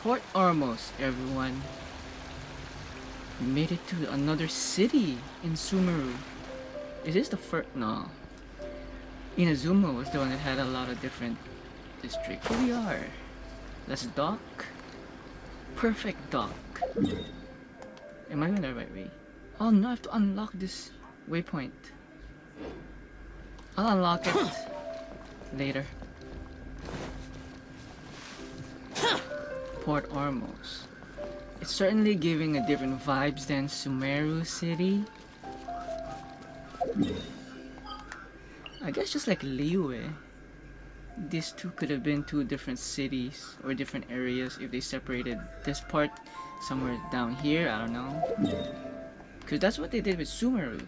Port Ormos, everyone. We made it to another city in Sumeru. Is this the first? No. Inazuma was the one that had a lot of different districts. Here we are. Let's dock. Perfect dock. Am I going the right way? Oh no, I have to unlock this waypoint. I'll unlock it later. Port Ormos. It's certainly giving a different vibes than Sumeru City. I guess just like Liyue, these two could have been two different cities or different areas if they separated this part somewhere down here, I don't know. Because that's what they did with Sumeru.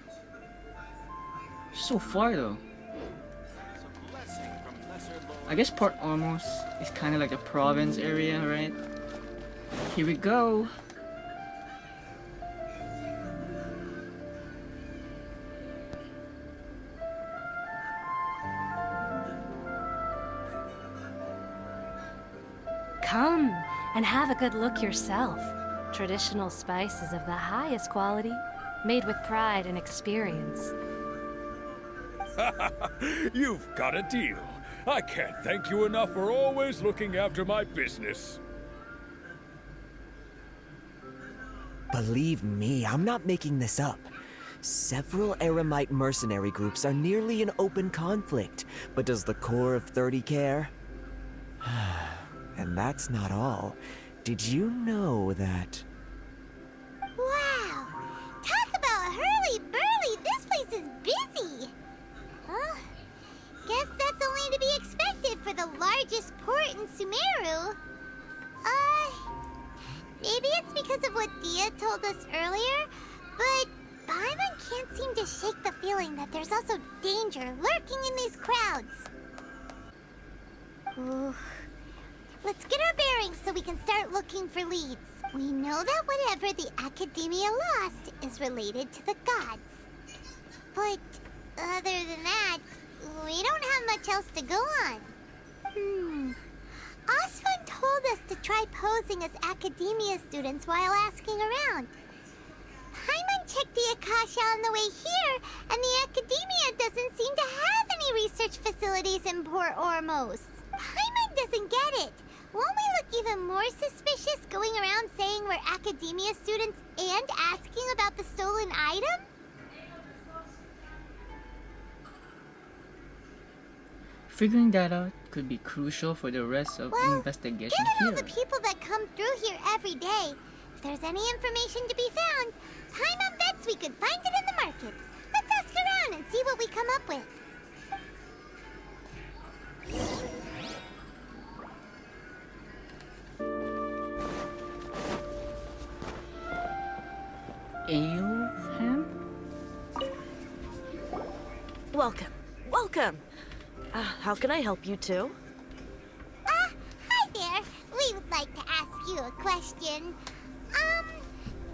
So far though. I guess Port Ormos is kind of like the province area, right? Here we go. Come and have a good look yourself. Traditional spices of the highest quality, made with pride and experience. You've got a deal. I can't thank you enough for always looking after my business. Believe me, I'm not making this up. Several Eremite mercenary groups are nearly in open conflict, but does the core of 30 care? And that's not all. Did you know that... Wow! Talk about hurly-burly! This place is busy! Huh? Guess that's only to be expected for the largest port in Sumeru. Maybe it's because of what Dia told us earlier, but Paimon can't seem to shake the feeling that there's also danger lurking in these crowds. Ooh. Let's get our bearings so we can start looking for leads. We know that whatever the Academia lost is related to the gods. But other than that, we don't have much else to go on. Osfun told us to try posing as Academia students while asking around. Paimon checked the Akasha on the way here, and the Academia doesn't seem to have any research facilities in Port Ormos. Paimon doesn't get it. Won't we look even more suspicious going around saying we're Academia students and asking about the stolen item? Figuring that out could be crucial for the rest of the investigation given here. all the people that come through here every day, if there's any information to be found, Paimon bets we could find it in the market. Let's ask around and see what we come up with. Alhaitham? Welcome. Welcome. How can I help you two? Hi there. We would like to ask you a question.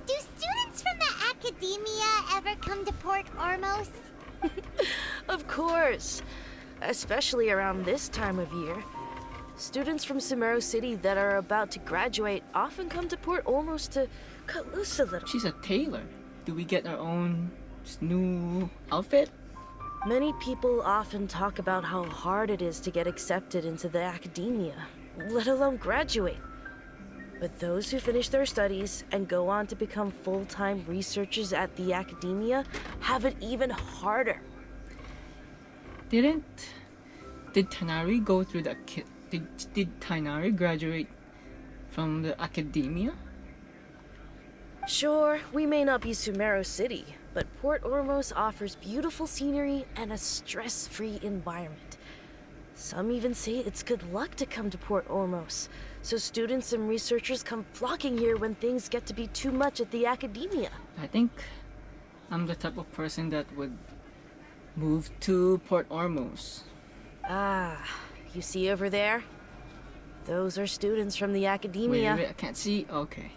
Do students from the Academia ever come to Port Ormos? Of course. Especially around this time of year. Students from Sumeru City that are about to graduate often come to Port Ormos to cut loose a little. She's a tailor. Do we get our own new outfit? Many people often talk about how hard it is to get accepted into the Academia, let alone graduate. But those who finish their studies and go on to become full-time researchers at the Academia have it even harder. Did Tanari go through the did Tanari graduate from the Academia? Sure, we may not be Sumeru City, but Port Ormos offers beautiful scenery and a stress-free environment. Some even say it's good luck to come to Port Ormos, so students and researchers come flocking here when things get to be too much at the Academia. I think I'm the type of person that would move to Port Ormos. Ah, you see over there? Those are students from the Academia. Wait, I can't see. Okay.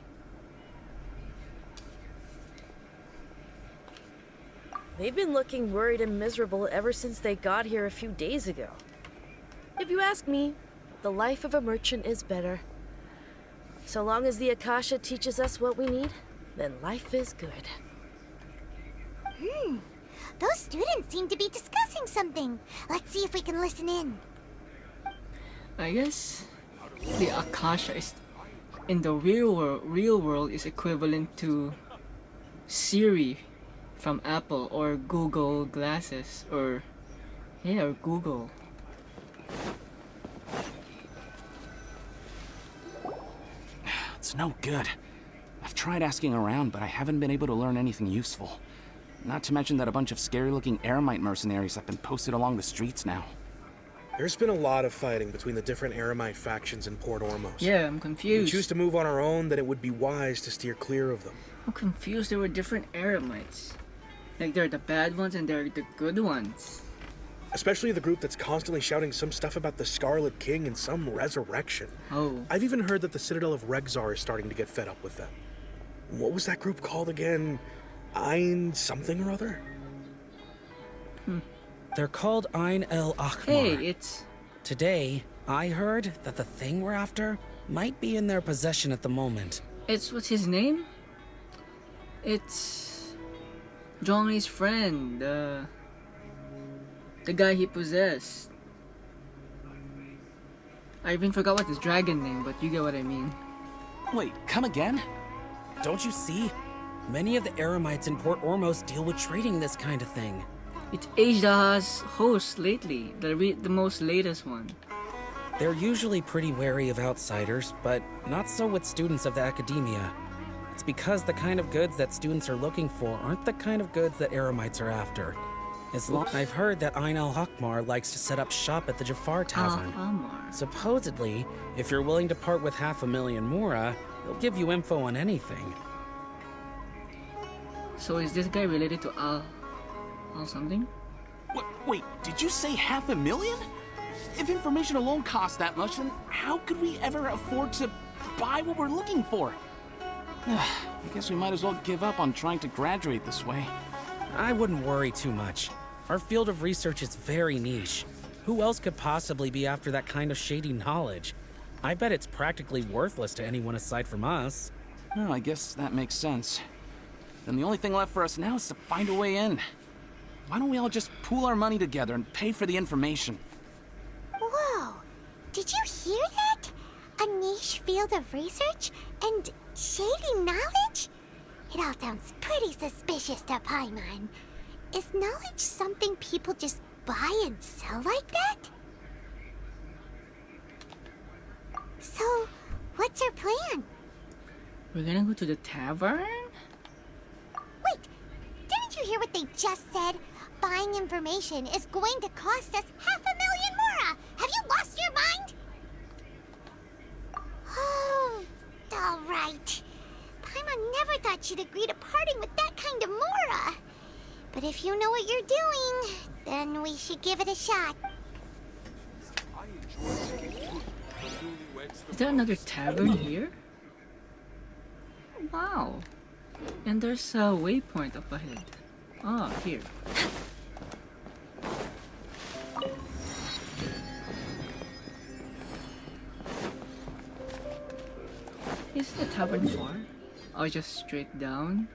They've been looking worried and miserable ever since they got here a few days ago. If you ask me, the life of a merchant is better. So long as the Akasha teaches us what we need, then life is good. Those students seem to be discussing something. Let's see if we can listen in. I guess the Akasha is in the real world is equivalent to Siri from Apple or Google Glasses or Google. It's no good. I've tried asking around, but I haven't been able to learn anything useful. Not to mention that a bunch of scary-looking Eremite mercenaries have been posted along the streets now. There's been a lot of fighting between the different Eremite factions in Port Ormos. Yeah, I'm If we confused. choose to move on our own, then it would be wise to steer clear of them. I'm confused. There were different Eremites. Like they're the bad ones and they're the good ones. Especially the group that's constantly shouting some stuff about the Scarlet King and some resurrection. Oh. I've even heard that the Citadel of Regzar is starting to get fed up with them. What was that group called again? Ein something or other? They're called Ein el Achmar. Hey, it's Today, I heard that the thing we're after might be in their possession at the moment. what's his name? It's Zhongli's friend, the guy he possessed. I even forgot what his dragon name, but you get what I mean. Wait, come again? Don't you see? Many of the Eremites in Port Ormos deal with trading this kind of thing. It's Ajda's host lately, the most latest one. They're usually pretty wary of outsiders, but not so with students of the academia. It's because the kind of goods that students are looking for aren't the kind of goods that Eremites are after. I've heard that Ein al-Hakmar likes to set up shop at the Jafar Tavern. Alhamar. Supposedly, if you're willing to part with 500,000 Mora, he'll give you info on anything. So is this guy related to Al something? Wait, did you say 500,000? If information alone costs that much, then how could we ever afford to buy what we're looking for? I guess we might as well give up on trying to graduate this way. I wouldn't worry too much. Our field of research is very niche. Who else could possibly be after that kind of shady knowledge? I bet it's practically worthless to anyone aside from us. Oh, I guess that makes sense. Then the only thing left for us now is to find a way in. Why don't we all just pool our money together and pay for the information? Whoa! Did you hear that? A niche field of research and shady knowledge? It all sounds pretty suspicious to Paimon. Is knowledge something people just buy and sell like that? So, what's our plan? We're gonna go to the tavern? Wait, didn't you hear what they just said? Buying information is going to cost us 500,000 Mora! Have you lost your mind? Oh, all right. Paimon never thought she'd agree to parting with that kind of Mora. But if you know what you're doing, then we should give it a shot. Is there another tavern here? Wow. And there's a waypoint up ahead. Ah, here. Is the tavern far? Or just straight down?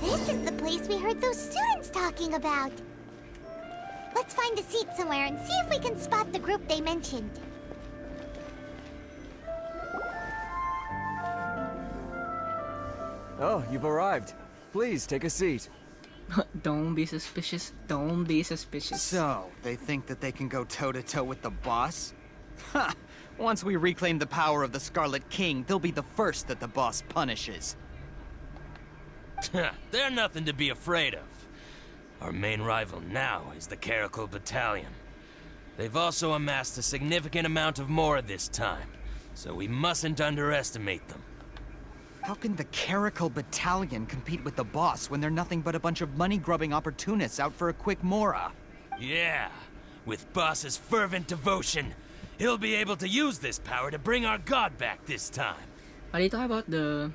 This is the place we heard those students talking about. Let's find a seat somewhere and see if we can spot the group they mentioned. Oh, you've arrived. Please take a seat. Don't be suspicious. Don't be suspicious. So, they think that they can go toe-to-toe with the boss? Ha! Once we reclaim the power of the Scarlet King, they'll be the first that the boss punishes. They're nothing to be afraid of. Our main rival now is the Caracal Battalion. They've also amassed a significant amount of Mora this time, so we mustn't underestimate them. How can the Caracal Battalion compete with the boss when they're nothing but a bunch of money-grubbing opportunists out for a quick Mora? Yeah, With Boss's fervent devotion, he'll be able to use this power to bring our god back this time. Are you talking about the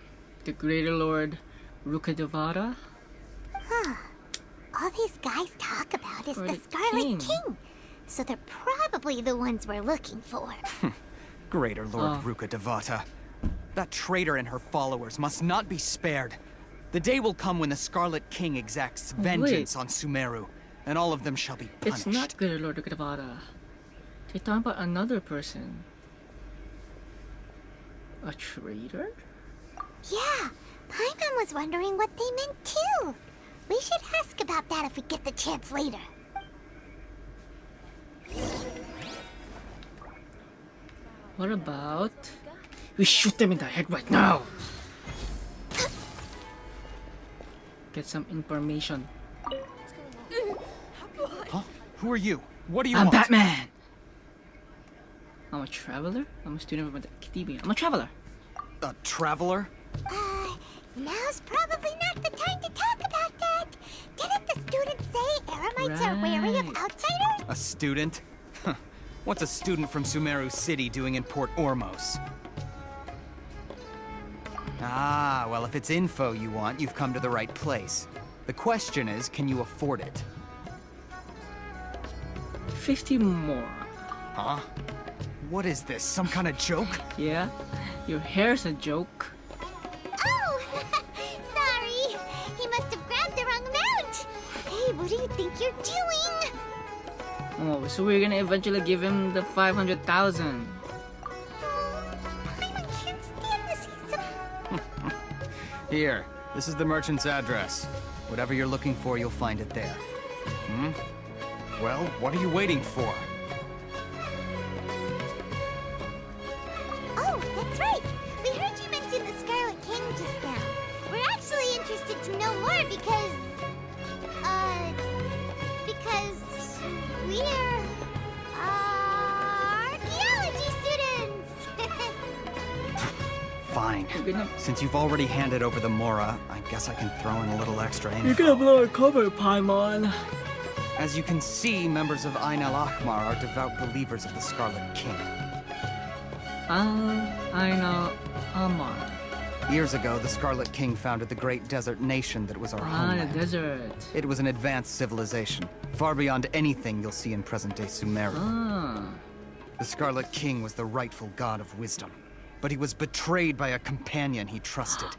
Greater Lord Rukkhadevata? Huh. All these guys talk about is Or the the Scarlet King. King. So they're probably the ones we're looking for. Greater Lord Oh. Rukkhadevata. That traitor and her followers must not be spared. The day will come when the Scarlet King exacts vengeance on Sumeru, and all of them shall be punished. It's not Greater Lord Rukkhadevata. They're talking about another person. A traitor? Yeah, Paimon was wondering what they meant too. We should ask about that if we get the chance later. What about... We shoot them in the head right now! Get some information. Huh? Who are you? What do you I'm want? Batman! I'm a traveler? I'm a student of the academia. I'm a traveler! A traveler? Now's probably not the time to talk about that. Didn't the students say Eremites are wary of Right. outsiders? A student? Huh. What's a student from Sumeru City doing in Port Ormos? Ah, well, if it's info you want, you've come to the right place. The question is, can you afford it? 50 more. Huh? What is this, some kind of joke? Yeah? Your hair's a joke. Oh, sorry. He must have grabbed the wrong amount. Hey, what do you think you're doing? Oh, so we're gonna eventually give him the 500,000. Paimon can't stand this. He's so... Here, this is the merchant's address. Whatever you're looking for, you'll find it there. Hmm? Well, what are you waiting for? Oh, that's right. We heard you mention the Scarlet King just now. We're actually interested to know more because we're archaeology students. Fine. You're gonna, Since you've already handed over the Mora, I guess I can throw in a little extra info. you're gonna blow our cover, Paimon. As you can see, members of Ain al-Ahmar are devout believers of the Scarlet King. I know Amar. Years ago, the Scarlet King founded the great desert nation that was our The homeland. desert. It was an advanced civilization, far beyond anything you'll see in present-day Sumeru. Ah. The Scarlet King was the rightful god of wisdom, but he was betrayed by a companion he trusted.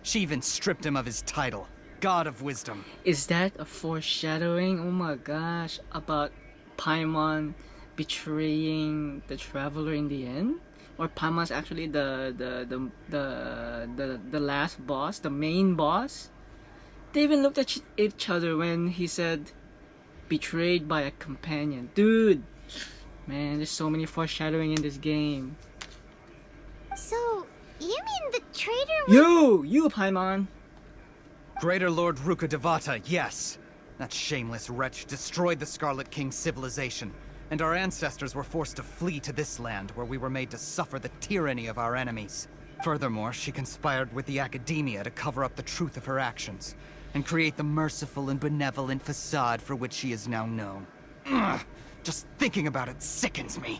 She even stripped him of his title, God of Wisdom. Is that a foreshadowing? Oh my gosh, about Paimon betraying the traveler in the end? Or Paimon's actually the last boss, the main boss? They even looked at each other when he said betrayed by a companion. Dude, man, there's so many foreshadowing in this game. So, you mean the traitor was... You Paimon. Greater Lord Rukkhadevata, yes. That shameless wretch destroyed the Scarlet King's civilization, and our ancestors were forced to flee to this land where we were made to suffer the tyranny of our enemies. Furthermore, she conspired with the Academia to cover up the truth of her actions, and create the merciful and benevolent facade for which she is now known. Ugh, just thinking about it sickens me.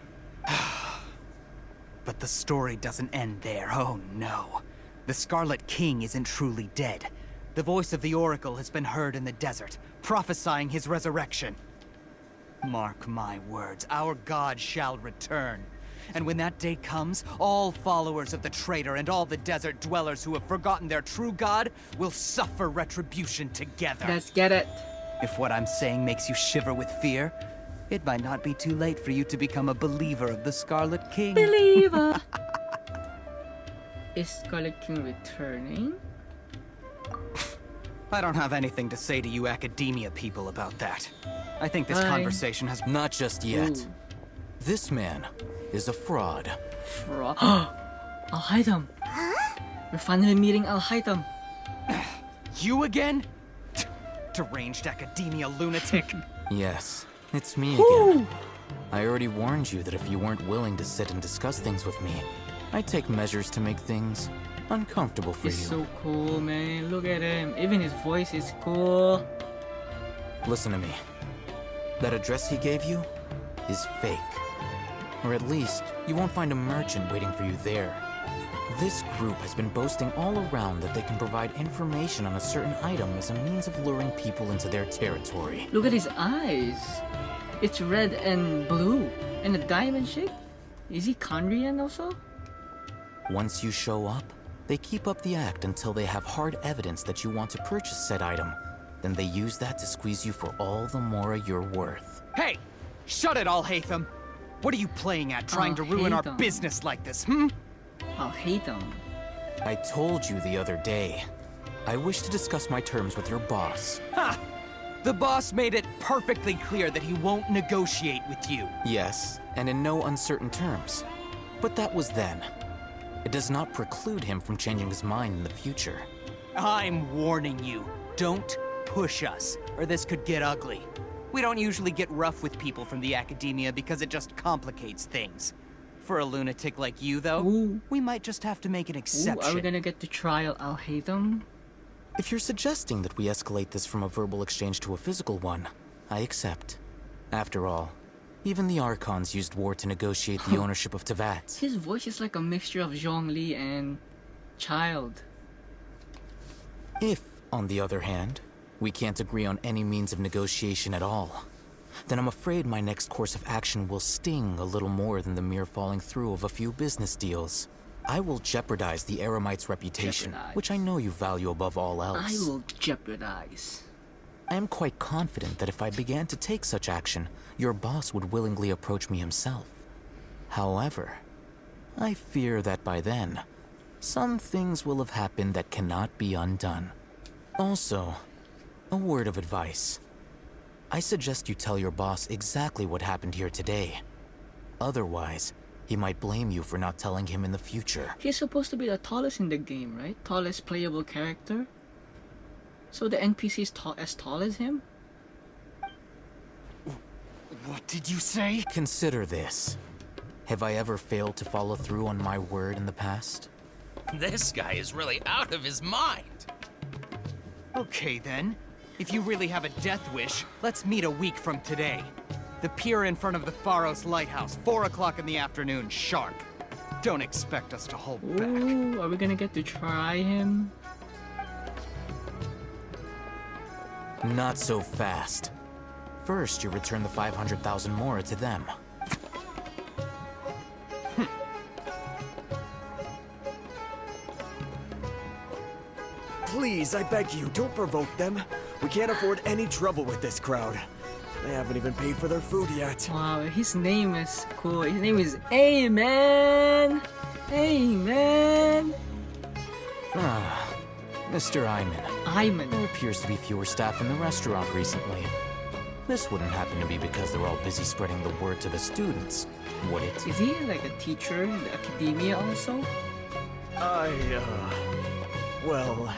But the story doesn't end there, oh no. The Scarlet King isn't truly dead. The voice of the Oracle has been heard in the desert, prophesying his resurrection. Mark my words, our god shall return. And when that day comes, all followers of the traitor and all the desert dwellers who have forgotten their true god will suffer retribution together. Let's get it. If what I'm saying makes you shiver with fear, it might not be too late for you to become a believer of the Scarlet King. Believer. Is Scarlet King returning? I don't have anything to say to you academia people about that. I think this Bye. conversation has... Not just yet. Ooh. This man is a fraud. Fraud. Alhaitham. We're finally meeting Alhaitham. You again? Deranged academia lunatic. Yes, it's me Whew. again. I already warned you that if you weren't willing to sit and discuss things with me, I'd take measures to make things uncomfortable for He's you. so cool, man. Look at him. Even his voice is cool. Listen to me. That address he gave you, is fake. Or at least, you won't find a merchant waiting for you there. This group has been boasting all around that they can provide information on a certain item as a means of luring people into their territory. Look at his eyes. It's red and blue. And a diamond shape? Is he Kandrian also? Once you show up, they keep up the act until they have hard evidence that you want to purchase said item. Then they use that to squeeze you for all the more you're worth. Hey! Shut it, Alhaitham! What are you playing at, trying to ruin our Alhaitham. business like this, hmm? Alhaitham. I told you the other day. I wish to discuss my terms with your boss. Ha! The boss made it perfectly clear that he won't negotiate with you. Yes, and in no uncertain terms. But that was then. It does not preclude him from changing his mind in the future. I'm warning you, don't push us, or this could get ugly. We don't usually get rough with people from the academia because it just complicates things. For a lunatic like you, though, Ooh. we might just have to make an Ooh, exception. are we gonna get to trial Alhaitham? If you're suggesting that we escalate this from a verbal exchange to a physical one, I accept. After all, even the Archons used war to negotiate the ownership of Tevat. His voice is like a mixture of Zhongli and Child. If, on the other hand, we can't agree on any means of negotiation at all, then I'm afraid my next course of action will sting a little more than the mere falling through of a few business deals. I will jeopardize the Eremites' reputation, which I know you value above all else. I will jeopardize. I am quite confident that if I began to take such action, your boss would willingly approach me himself. However, I fear that by then, some things will have happened that cannot be undone. Also, a word of advice. I suggest you tell your boss exactly what happened here today. Otherwise, he might blame you for not telling him in the future. He's supposed to be the tallest in the game, right? Tallest playable character. So the NPC is as tall as him? What did you say? Consider this. Have I ever failed to follow through on my word in the past? This guy is really out of his mind. Okay then. If you really have a death wish, let's meet a week from today. The pier in front of the Pharos Lighthouse, 4 o'clock in the afternoon, sharp. Don't expect us to hold back. Ooh, are we gonna get to try him? Not so fast. First, you return the 500,000 mora to them. Please, I beg you, don't provoke them. We can't afford any trouble with this crowd. They haven't even paid for their food yet. Wow, his name is cool. His name is Amen! Amen! Ah, Mr. Iman. Iman. There appears to be fewer staff in the restaurant recently. This wouldn't happen to be because they're all busy spreading the word to the students, would it? Is he like a teacher in the academia also? Well...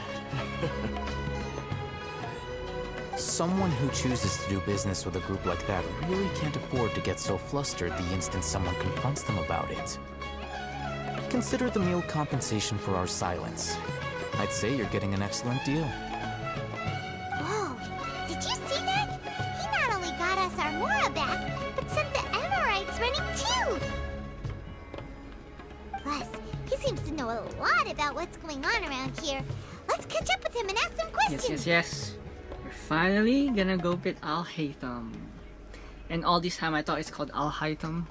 Someone who chooses to do business with a group like that really can't afford to get so flustered the instant someone confronts them about it. Consider the meal compensation for our silence. I'd say you're getting an excellent deal. Whoa, did you see that? He not only got us our Mora back, but sent the Amorites running too! Plus, he seems to know a lot about what's going on around here. Let's catch up with him and ask some questions! Yes. We're finally gonna go get Alhaitham. And all this time I thought it's called Alhaitham.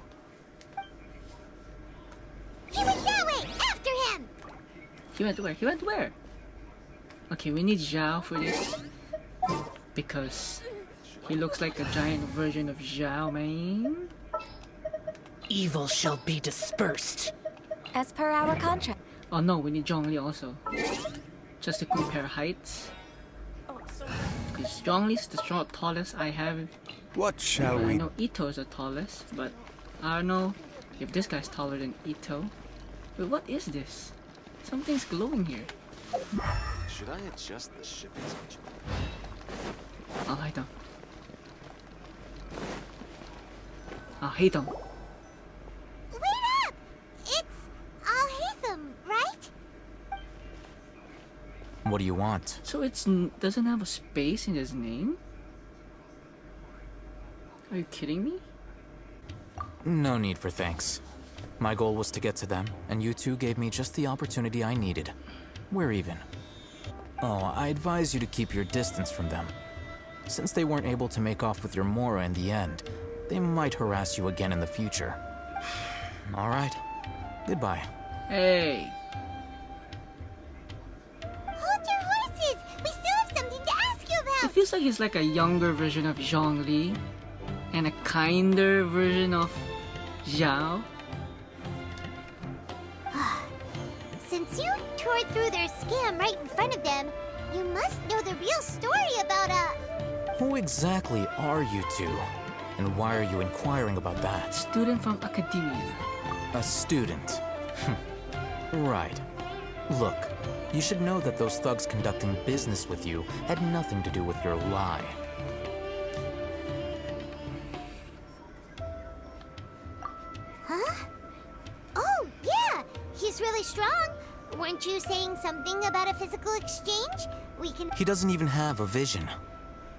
He went that way! After him! He went where? He went where? Okay, we need Zhao for this. Because he looks like a giant version of Zhao, man. Evil shall be dispersed. As per our contract. Oh no, we need Zhongli also. Just to compare heights. Because Zhongli's the tallest I have. What shall I we... know Ito's the tallest, but I don't know if this guy's taller than Ito. Wait, what is this? Something's glowing here. Should I adjust the shipping schedule? Alhaitham. Alhaitham. Wait up! It's Alhaitham, right? What do you want? So it's doesn't have a space in his name? Are you kidding me? No need for thanks. My goal was to get to them, and you two gave me just the opportunity I needed. We're even. Oh, I advise you to keep your distance from them. Since they weren't able to make off with your Mora in the end, they might harass you again in the future. All right. Goodbye. Hey. Hold your horses! We still have something to ask you It about! feels like he's like a younger version of Zhongli and a kinder version of Zhao. Since you tore through their scam right in front of them, you must know the real story about Who exactly are you two? And why are you inquiring about that? Student from academia. A student. Right. Look, you should know that those thugs conducting business with you had nothing to do with your lie. Huh? Oh, yeah! He's really strong! Weren't you saying something about a physical exchange? We can... He doesn't even have a vision.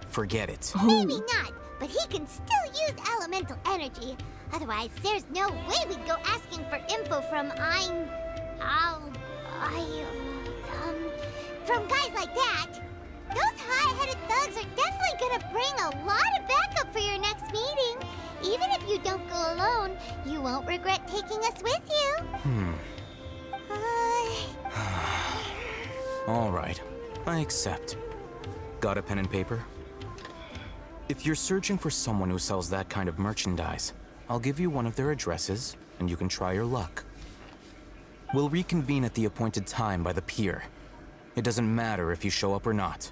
Forget it. Maybe not, but he can still use elemental energy. Otherwise, there's no way we'd go asking for info from from guys like that. Those hot-headed thugs are definitely gonna bring a lot of backup for your next meeting. Even if you don't go alone, you won't regret taking us with you. All right, I accept. Got a pen and paper? If you're searching for someone who sells that kind of merchandise, I'll give you one of their addresses, and you can try your luck. We'll reconvene at the appointed time by the pier. It doesn't matter if you show up or not.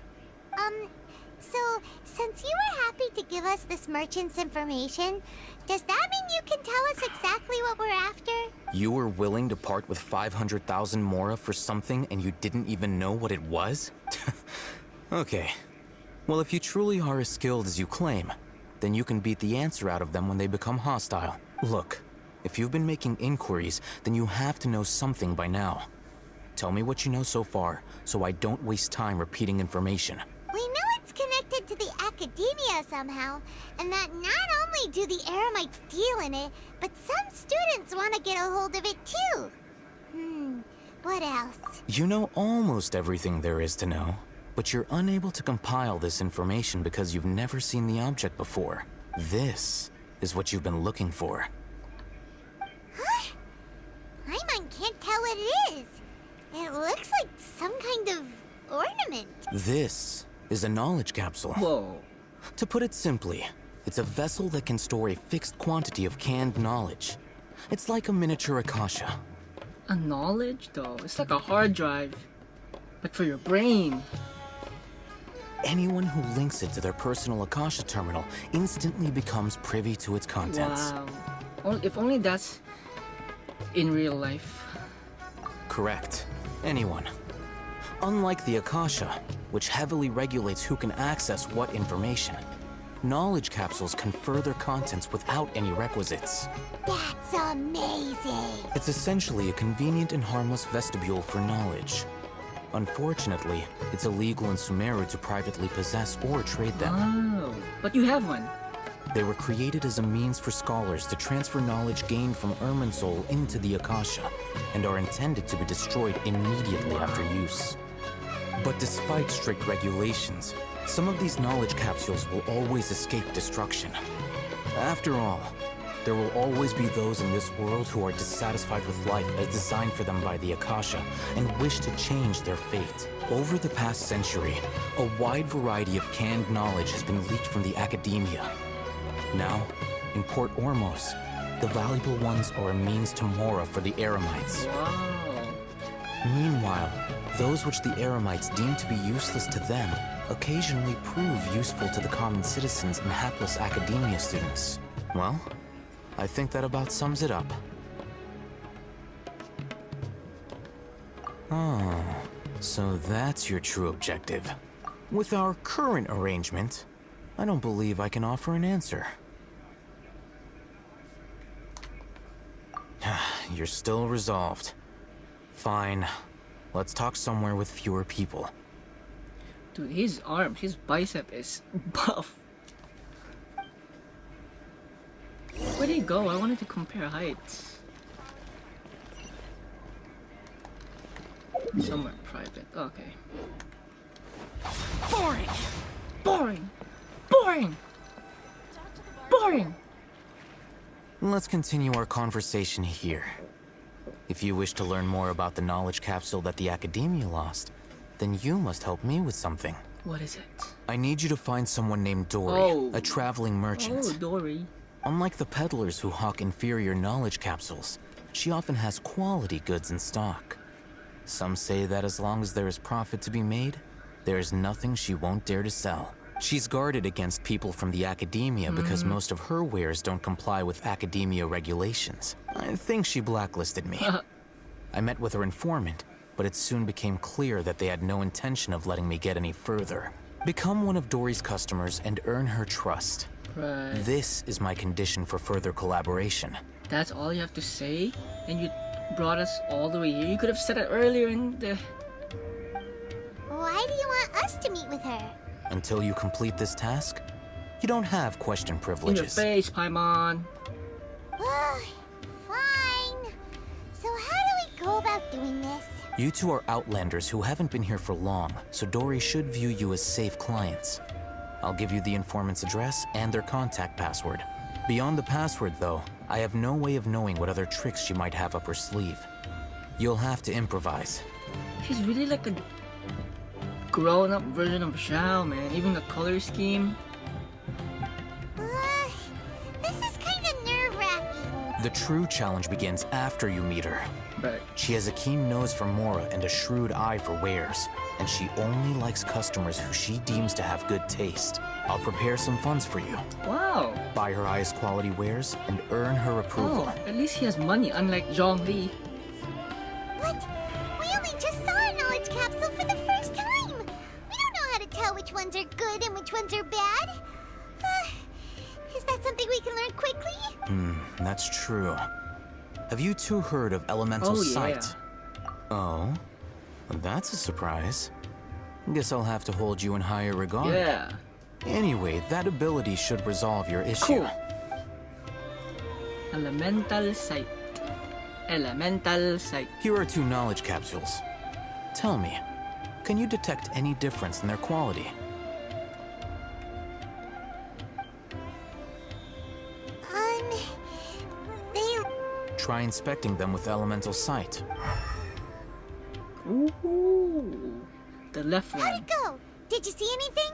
So, since you were happy to give us this merchant's information, does that mean you can tell us exactly what we're after? You were willing to part with 500,000 Mora for something and you didn't even know what it was? Okay. Well, if you truly are as skilled as you claim, then you can beat the answer out of them when they become hostile. Look, if you've been making inquiries, then you have to know something by now. Tell me what you know so far, so I don't waste time repeating information. We know it's connected to the academia somehow, and that not only do the Eremites deal in it, but some students want to get a hold of it too. What else? You know almost everything there is to know, but you're unable to compile this information because you've never seen the object before. This is what you've been looking for. Huh? Paimon can't tell what it is. It looks like some kind of ornament. This is a knowledge capsule. Whoa. To put it simply, it's a vessel that can store a fixed quantity of canned knowledge. It's like a miniature Akasha. A knowledge, though? It's like a hard drive, but for your brain. Anyone who links it to their personal Akasha terminal instantly becomes privy to its contents. Wow. If only that's in real life. Correct. Anyone. Unlike the Akasha, which heavily regulates who can access what information, knowledge capsules confer their contents without any requisites. That's amazing! It's essentially a convenient and harmless vestibule for knowledge. Unfortunately, it's illegal in Sumeru to privately possess or trade them. Oh, but you have one. They were created as a means for scholars to transfer knowledge gained from Irminsul into the Akasha, and are intended to be destroyed immediately after use. But despite strict regulations, some of these knowledge capsules will always escape destruction. After all, there will always be those in this world who are dissatisfied with life as designed for them by the Akasha and wish to change their fate. Over the past century, a wide variety of canned knowledge has been leaked from the academia. Now, in Port Ormos, the valuable ones are a means to Mora for the Eremites. Wow. Meanwhile, those which the Eremites deem to be useless to them occasionally prove useful to the common citizens and hapless academia students. Well, I think that about sums it up. Oh, so that's your true objective. With our current arrangement, I don't believe I can offer an answer. You're still resolved. Fine. Let's talk somewhere with fewer people. Dude, his arm, his bicep is buff. Wait, Where did he go? I wanted to compare heights. Somewhere private. Okay. Boring! Boring! Boring! Boring! Let's continue our conversation here. If you wish to learn more about the knowledge capsule that the Academia lost, then you must help me with something. What is it? I need you to find someone named Dory, a traveling merchant. Oh, Dory. Unlike the peddlers who hawk inferior knowledge capsules, she often has quality goods in stock. Some say that as long as there is profit to be made, there is nothing she won't dare to sell. She's guarded against people from the Academia because most of her wares don't comply with Academia regulations. I think she blacklisted me. I met with her informant, but it soon became clear that they had no intention of letting me get any further. Become one of Dory's customers and earn her trust. Right. This is my condition for further collaboration. That's all you have to say? And you brought us all the way here? You could have said it earlier in the... Why do you want us to meet with her? Until you complete this task, you don't have question In privileges. your face, Paimon. Fine. So how do we go about doing this? You two are outlanders who haven't been here for long, so Dory should view you as safe clients. I'll give you the informant's address and their contact password. Beyond the password, though, I have no way of knowing what other tricks she might have up her sleeve. You'll have to improvise. She's really like a grown-up version of Xiao, man. Even the color scheme. This is kind of nerve-wracking. The true challenge begins after you meet her. Right. She has a keen nose for Mora and a shrewd eye for wares, and she only likes customers who she deems to have good taste. I'll prepare some funds for you. Wow. Buy her highest quality wares and earn her approval. Oh, at least he has money, unlike Zhongli. What? We only just saw a knowledge capsule for the first time. We don't know how to tell which ones are good and which ones are bad. Is that something we can learn quickly? That's true. Have you two heard of Elemental Sight? Oh? That's a surprise. Guess I'll have to hold you in higher regard. Yeah. Anyway, that ability should resolve your issue. Cool. Elemental Sight. Elemental Sight. Here are 2 knowledge capsules. Tell me, can you detect any difference in their quality? They... Try inspecting them with Elemental Sight. Ooh. The left one. How'd it go? Did you see anything?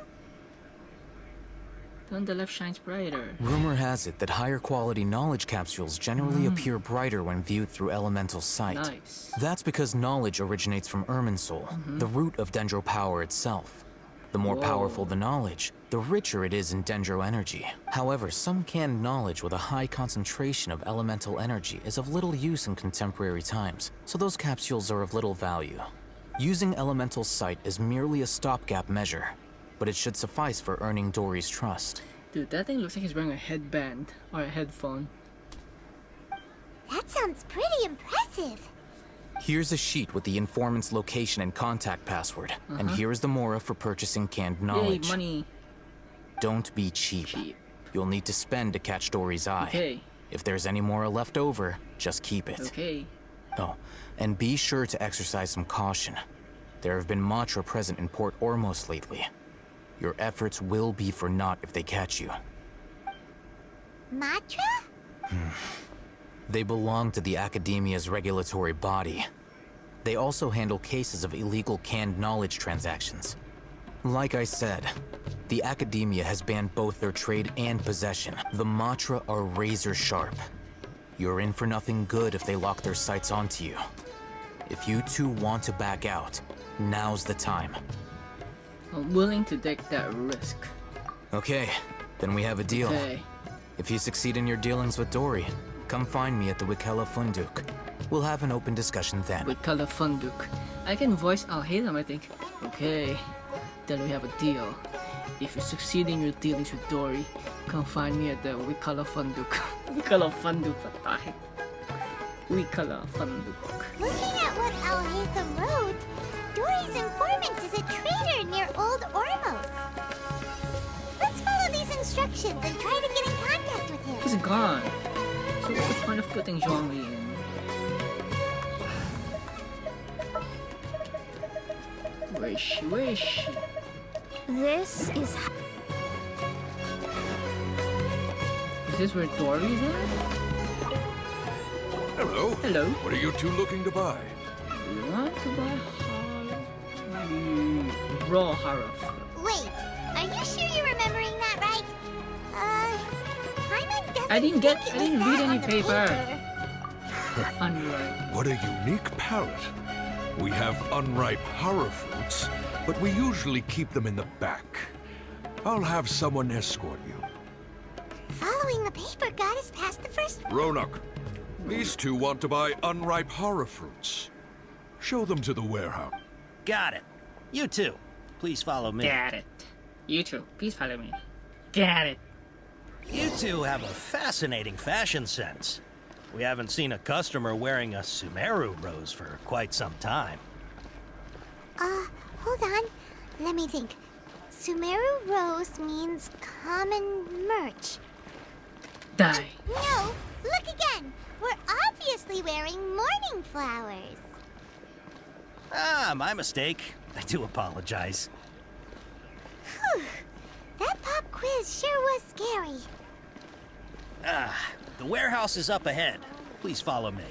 The one on the left shines brighter. Rumor has it that higher quality knowledge capsules generally appear brighter when viewed through Elemental Sight. Nice. That's because knowledge originates from Irminsul, the root of Dendro power itself. The more powerful the knowledge, the richer it is in Dendro energy. However, some canned knowledge with a high concentration of elemental energy is of little use in contemporary times, so those capsules are of little value. Using Elemental Sight is merely a stopgap measure, but it should suffice for earning Dory's trust. Dude, that thing looks like he's wearing a headband or a headphone. That sounds pretty impressive. Here's a sheet with the informant's location and contact password, and here's the Mora for purchasing canned knowledge. Yay, money. Don't be cheap. You'll need to spend to catch Dory's eye. Okay. If there's any Mora left over, just keep it. Okay. Oh, and be sure to exercise some caution. There have been Matra present in Port Ormos lately. Your efforts will be for naught if they catch you. Matra? They belong to the Academia's regulatory body. They also handle cases of illegal canned knowledge transactions. Like I said, the Academia has banned both their trade and possession. The Matra are razor sharp. You're in for nothing good if they lock their sights onto you. If you two want to back out, now's the time. I'm willing to take that risk. Okay, then we have a deal. Okay. If you succeed in your dealings with Dory, come find me at the Wikela Funduk. We'll have an open discussion then. Wikala Funduk. I can voice Alhaitham, I think. Okay, then we have a deal. If you succeed in your dealings with Dory, come find me at the Wikala Funduk. Wikala Funduk, patay. Wikala Funduk. Looking at what Alhaitham wrote, Dory's informant is a traitor near Old Ormos. Let's follow these instructions and try to get in contact with him. He's gone. So what's the point of putting Zhongli in? Where is she? Where is she? This is. Is this where Dory's at? Hello. Hello. What are you two looking to buy? We want to buy raw Haraf. Wait, are you sure you're remembering that right? Hyman doesn't I didn't think it was read that any on the paper. Unripe. What a unique palette. We have unripe horror fruits, but we usually keep them in the back. I'll have someone escort you. Following the paper got us past the first. Ronak, these two want to buy unripe horror fruits. Show them to the warehouse. Got it. You too. Please follow me. Got it. You too. Please follow me. Got it. You two have a fascinating fashion sense. We haven't seen a customer wearing a Sumeru rose for quite some time. Hold on. Let me think. Sumeru rose means common merch. Die. No, look again. We're obviously wearing morning flowers. Ah, my mistake. I do apologize. Whew. That pop quiz sure was scary. Ah, the warehouse is up ahead. Please follow me.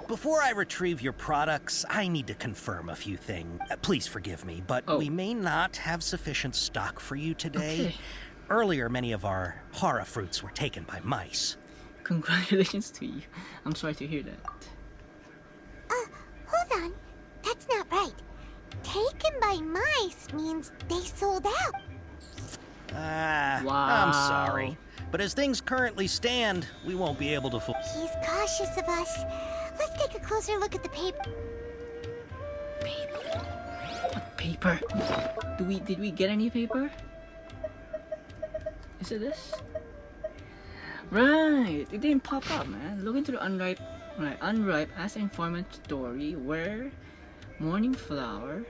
Before I retrieve your products, I need to confirm a few things. Please forgive me, but we may not have sufficient stock for you today. Okay. Earlier, many of our hara fruits were taken by mice. Congratulations to you. I'm sorry to hear that. Hold on. That's not right. Taken by mice means they sold out. I'm Wow. sorry. But as things currently stand, we won't be able to He's cautious of us. Let's take a closer look at the paper. What paper? Did we get any paper? Is it this? Right, it didn't pop up, man. Look into the unripe. Right, unripe as informant story. Where morning flower.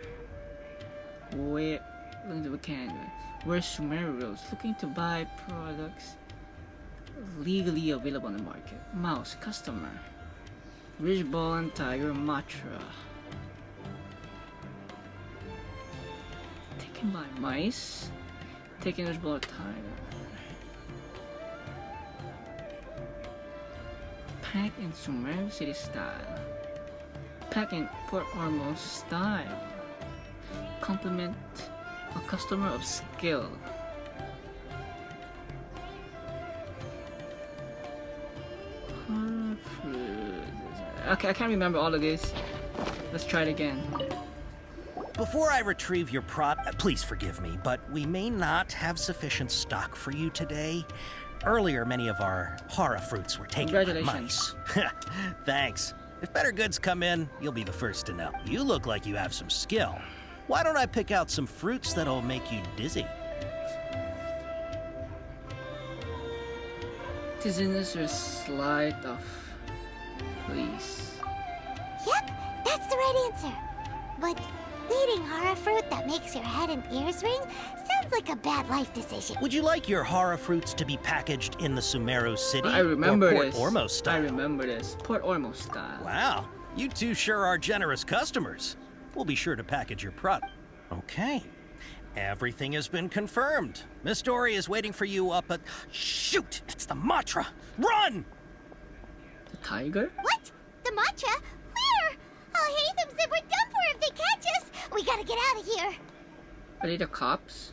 Where look into the canvas. Where Sumeru Rose looking to buy products legally available on the market. Mouse customer. Ridge Ball and Tiger Matra. Taken by mice. Taken Ridge Ball Tiger. Pack in Sumeru City style. Pack in Port Ormos style. Compliment a customer of skill. Okay, I can't remember all of this. Let's try it again. Before I retrieve your please forgive me, but we may not have sufficient stock for you today. Earlier, many of our hara fruits were taken by mice. Thanks. If better goods come in, you'll be the first to know. You look like you have some skill. Why don't I pick out some fruits that'll make you dizzy? Dizziness or slight of... Please. Yep, that's the right answer. But eating hara fruit that makes your head and ears ring sounds like a bad life decision. Would you like your hara fruits to be packaged in the Sumeru City I remember or Port this. Ormos style? I remember this. Port Ormos style. Wow, you two sure are generous customers. We'll be sure to package your product. Okay. Everything has been confirmed. Miss Dory is waiting for you up at... Shoot! It's the Matra! Run! The tiger? What? The matcha? Where? Alhaitham said we're done for if they catch us. We gotta get out of here. Are they the cops?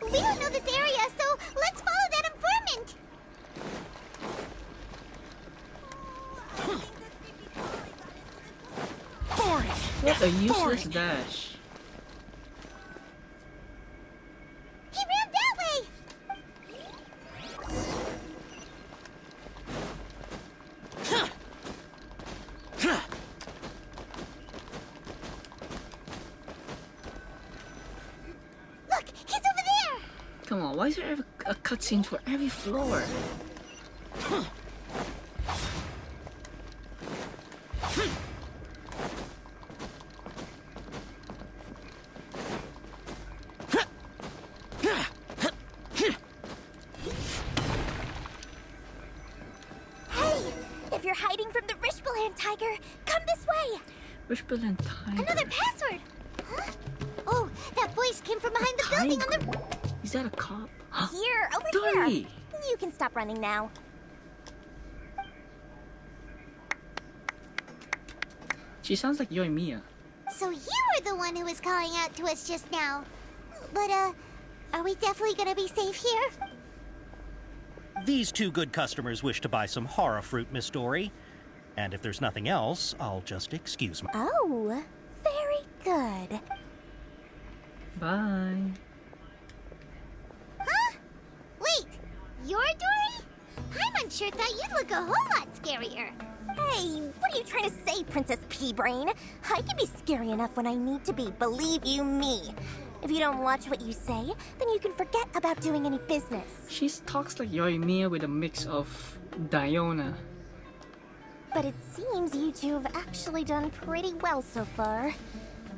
We don't know this area, so let's follow that informant. Dory! What a useless dash. He ran that way. Look, he's over there. Come on, why is there ever a cutscene for every floor? brilliant tiger! Come this way! Which brilliant tiger? Another password! Huh? Oh, that voice came from behind the building on the... Is that a cop? Here, over Dory! here. You can stop running now. She sounds like Yoimiya. So you were the one who was calling out to us just now. But, are we definitely gonna be safe here? These two good customers wish to buy some horror fruit, Miss Dory. And if there's nothing else, I'll just excuse myself. Oh, very good. Bye. Huh? Wait, you're Dory? Paimon sure thought you'd look a whole lot scarier. Hey, what are you trying to say, Princess Pea-Brain? I can be scary enough when I need to be, believe you me. If you don't watch what you say, then you can forget about doing any business. She talks like Yoimiya with a mix of Diona. But it seems you two have actually done pretty well so far.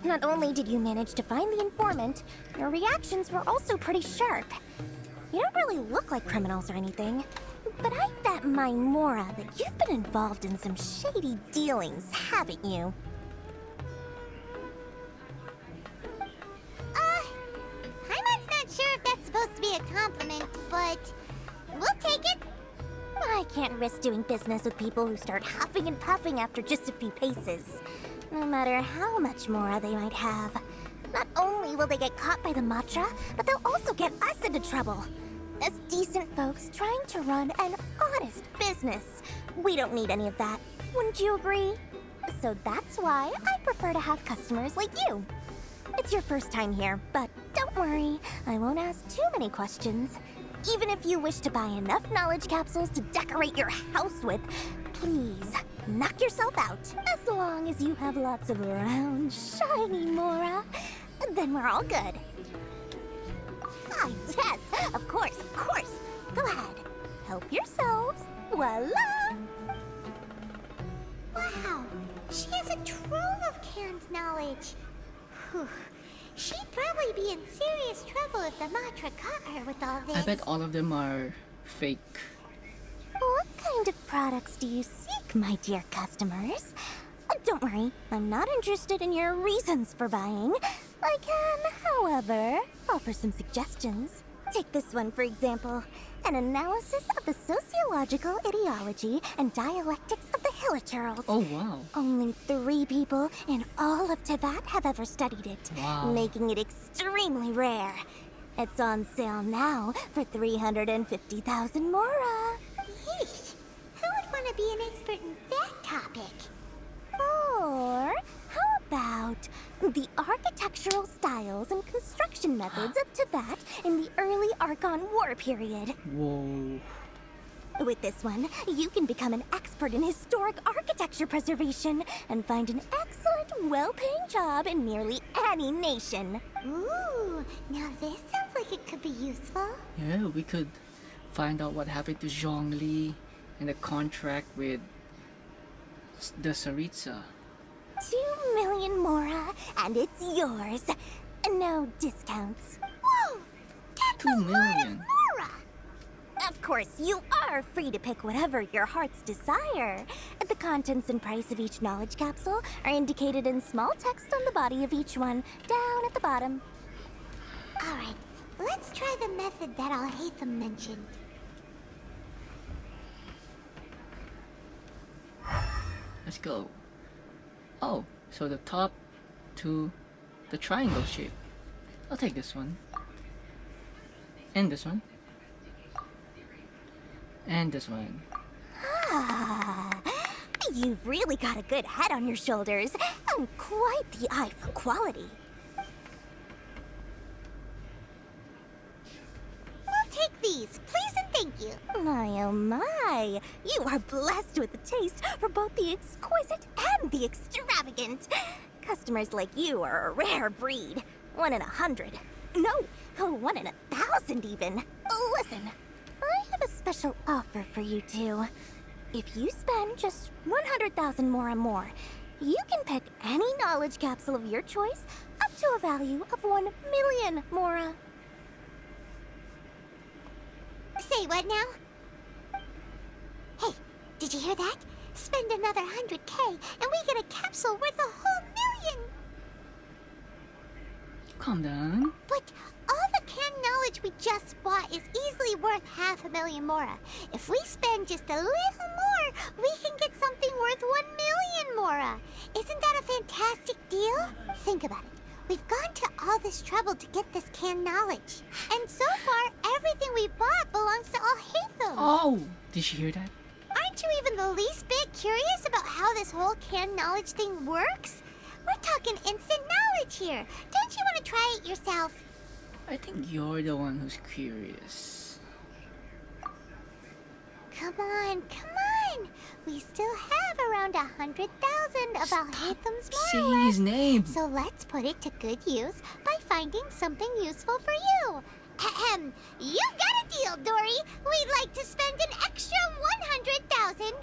Not only did you manage to find the informant, your reactions were also pretty sharp. You don't really look like criminals or anything, but I bet my Mora that you've been involved in some shady dealings, haven't you? Paimon's not sure if that's supposed to be a compliment, but we'll take it. I can't risk doing business with people who start huffing and puffing after just a few paces. No matter how much Mora they might have. Not only will they get caught by the Matra, but they'll also get us into trouble. As decent folks trying to run an honest business. We don't need any of that. Wouldn't you agree? So that's why I prefer to have customers like you. It's your first time here, but don't worry, I won't ask too many questions. Even if you wish to buy enough knowledge capsules to decorate your house with, please, knock yourself out. As long as you have lots of round, shiny Mora, then we're all good. Ah, yes, of course, of course. Go ahead, help yourselves. Voila! Wow, she has a trove of canned knowledge. Whew. She'd probably be in serious trouble if the Matra caught her with all this. I bet all of them are fake. What kind of products do you seek, my dear customers? Don't worry, I'm not interested in your reasons for buying. I can, however, offer some suggestions. Take this one, for example. An analysis of the sociological ideology and dialectics of the Hilichurls. Oh, wow. Only 3 people in all of Teyvat have ever studied it, Wow. making it extremely rare. It's on sale now for 350,000 Mora. Yeesh, who would want to be an expert in that topic? Or how about the architectural styles and construction methods of Teyvat in the early Archon War period? Whoa. With this one, you can become an expert in historic architecture preservation and find an excellent, well-paying job in nearly any nation. Ooh, now this sounds like it could be useful. Yeah, we could find out what happened to Zhongli and the contract with the Saritsa. 2 million Mora, and it's yours. No discounts. Whoa, that's 2 a lot of million. Mora. Of course, you are free to pick whatever your heart's desire. The contents and price of each knowledge capsule are indicated in small text on the body of each one, down at the bottom. All right, let's try the method that Alhaitham mentioned. Let's go. Oh, so the top to the triangle shape. I'll take this one. And this one. And this one. Ah, you've really got a good head on your shoulders, and quite the eye for quality. We'll take these, please and thank you. My oh my, you are blessed with a taste for both the exquisite and the extravagant. Customers like you are a rare breed. 1 in 100. No, 1 in 1,000 even. Listen, I have a special offer for you two. If you spend just 100,000 more, you can pick any knowledge capsule of your choice up to a value of 1 million Mora. Say what now? Hey, did you hear that? Spend another 100K, and we get a capsule worth a whole million! Calm down. But all the canned knowledge we just bought is easily worth 500,000 mora. If we spend just a little more, we can get something worth 1,000,000 mora. Isn't that a fantastic deal? Think about it. We've gone to all this trouble to get this canned knowledge. And so far, everything we bought belongs to Alhaitham. Oh, did you hear that? Aren't you even the least bit curious about how this whole canned knowledge thing works? We're talking instant knowledge here. Don't you want to try it yourself? I think you're the one who's curious. Come on, come on. We still have around 100,000 of Alhaitham's saying mora his name. So let's put it to good use by finding something useful for you. Ahem. You've got a deal, Dory. We'd like to spend an extra 100,000.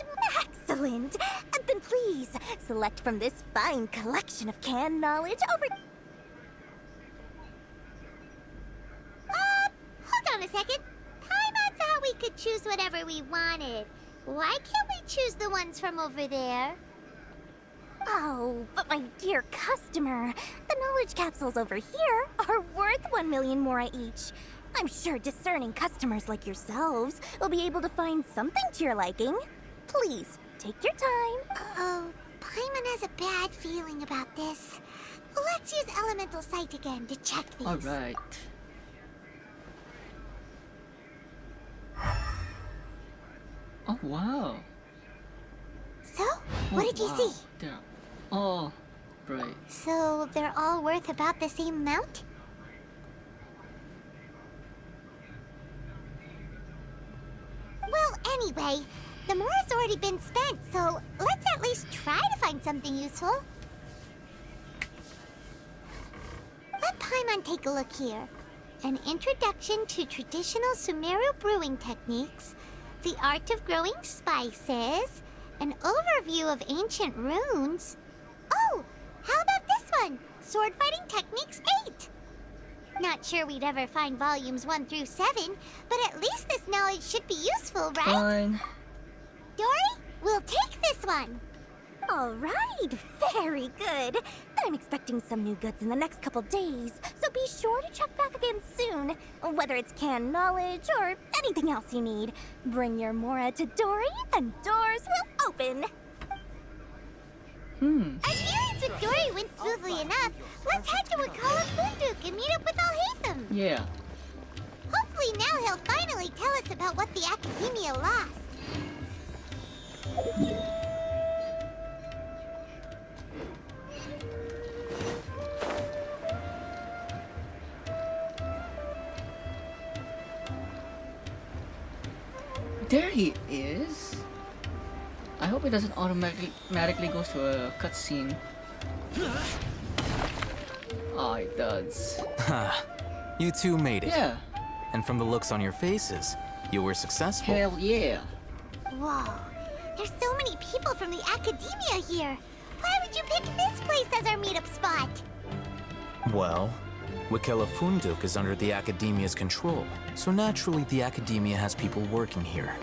Excellent. Then please, select from this fine collection of canned knowledge over... Hold on a second. Paimon thought we could choose whatever we wanted. Why can't we choose the ones from over there? Oh, but my dear customer, the knowledge capsules over here are worth 1,000,000 mora each. I'm sure discerning customers like yourselves will be able to find something to your liking. Please, take your time. Oh, Paimon has a bad feeling about this. Let's use Elemental Sight again to check these. Alright. Oh, wow. So, what did you see? They're all bright. So, they're all worth about the same amount? Well, anyway, the mora's already been spent, so let's at least try to find something useful. Let Paimon take a look here. An introduction to traditional Sumeru brewing techniques, the art of growing spices, an overview of ancient runes. Oh, how about this one? Sword Fighting Techniques 8. Not sure we'd ever find volumes 1 through 7, but at least this knowledge should be useful, right? Fine. Dory, we'll take this one. All right, very good. I'm expecting some new goods in the next couple days, so be sure to check back again soon. Whether it's canned knowledge or anything else you need, bring your mora to Dory and doors will open. Our dealings with Dory went smoothly enough. Let's head to Wakala Funduk and meet up with Alhaitham. Yeah. Hopefully now he'll finally tell us about what the Academia lost. There he is. I hope it doesn't automatically goes to a cutscene. Oh, it does. You two made it. Yeah. And from the looks on your faces, you were successful. Hell yeah. Whoa, there's so many people from the Academia here. Why would you pick this place as our meetup spot? Well, Wakela Funduk is under the Academia's control, so naturally the Academia has people working here.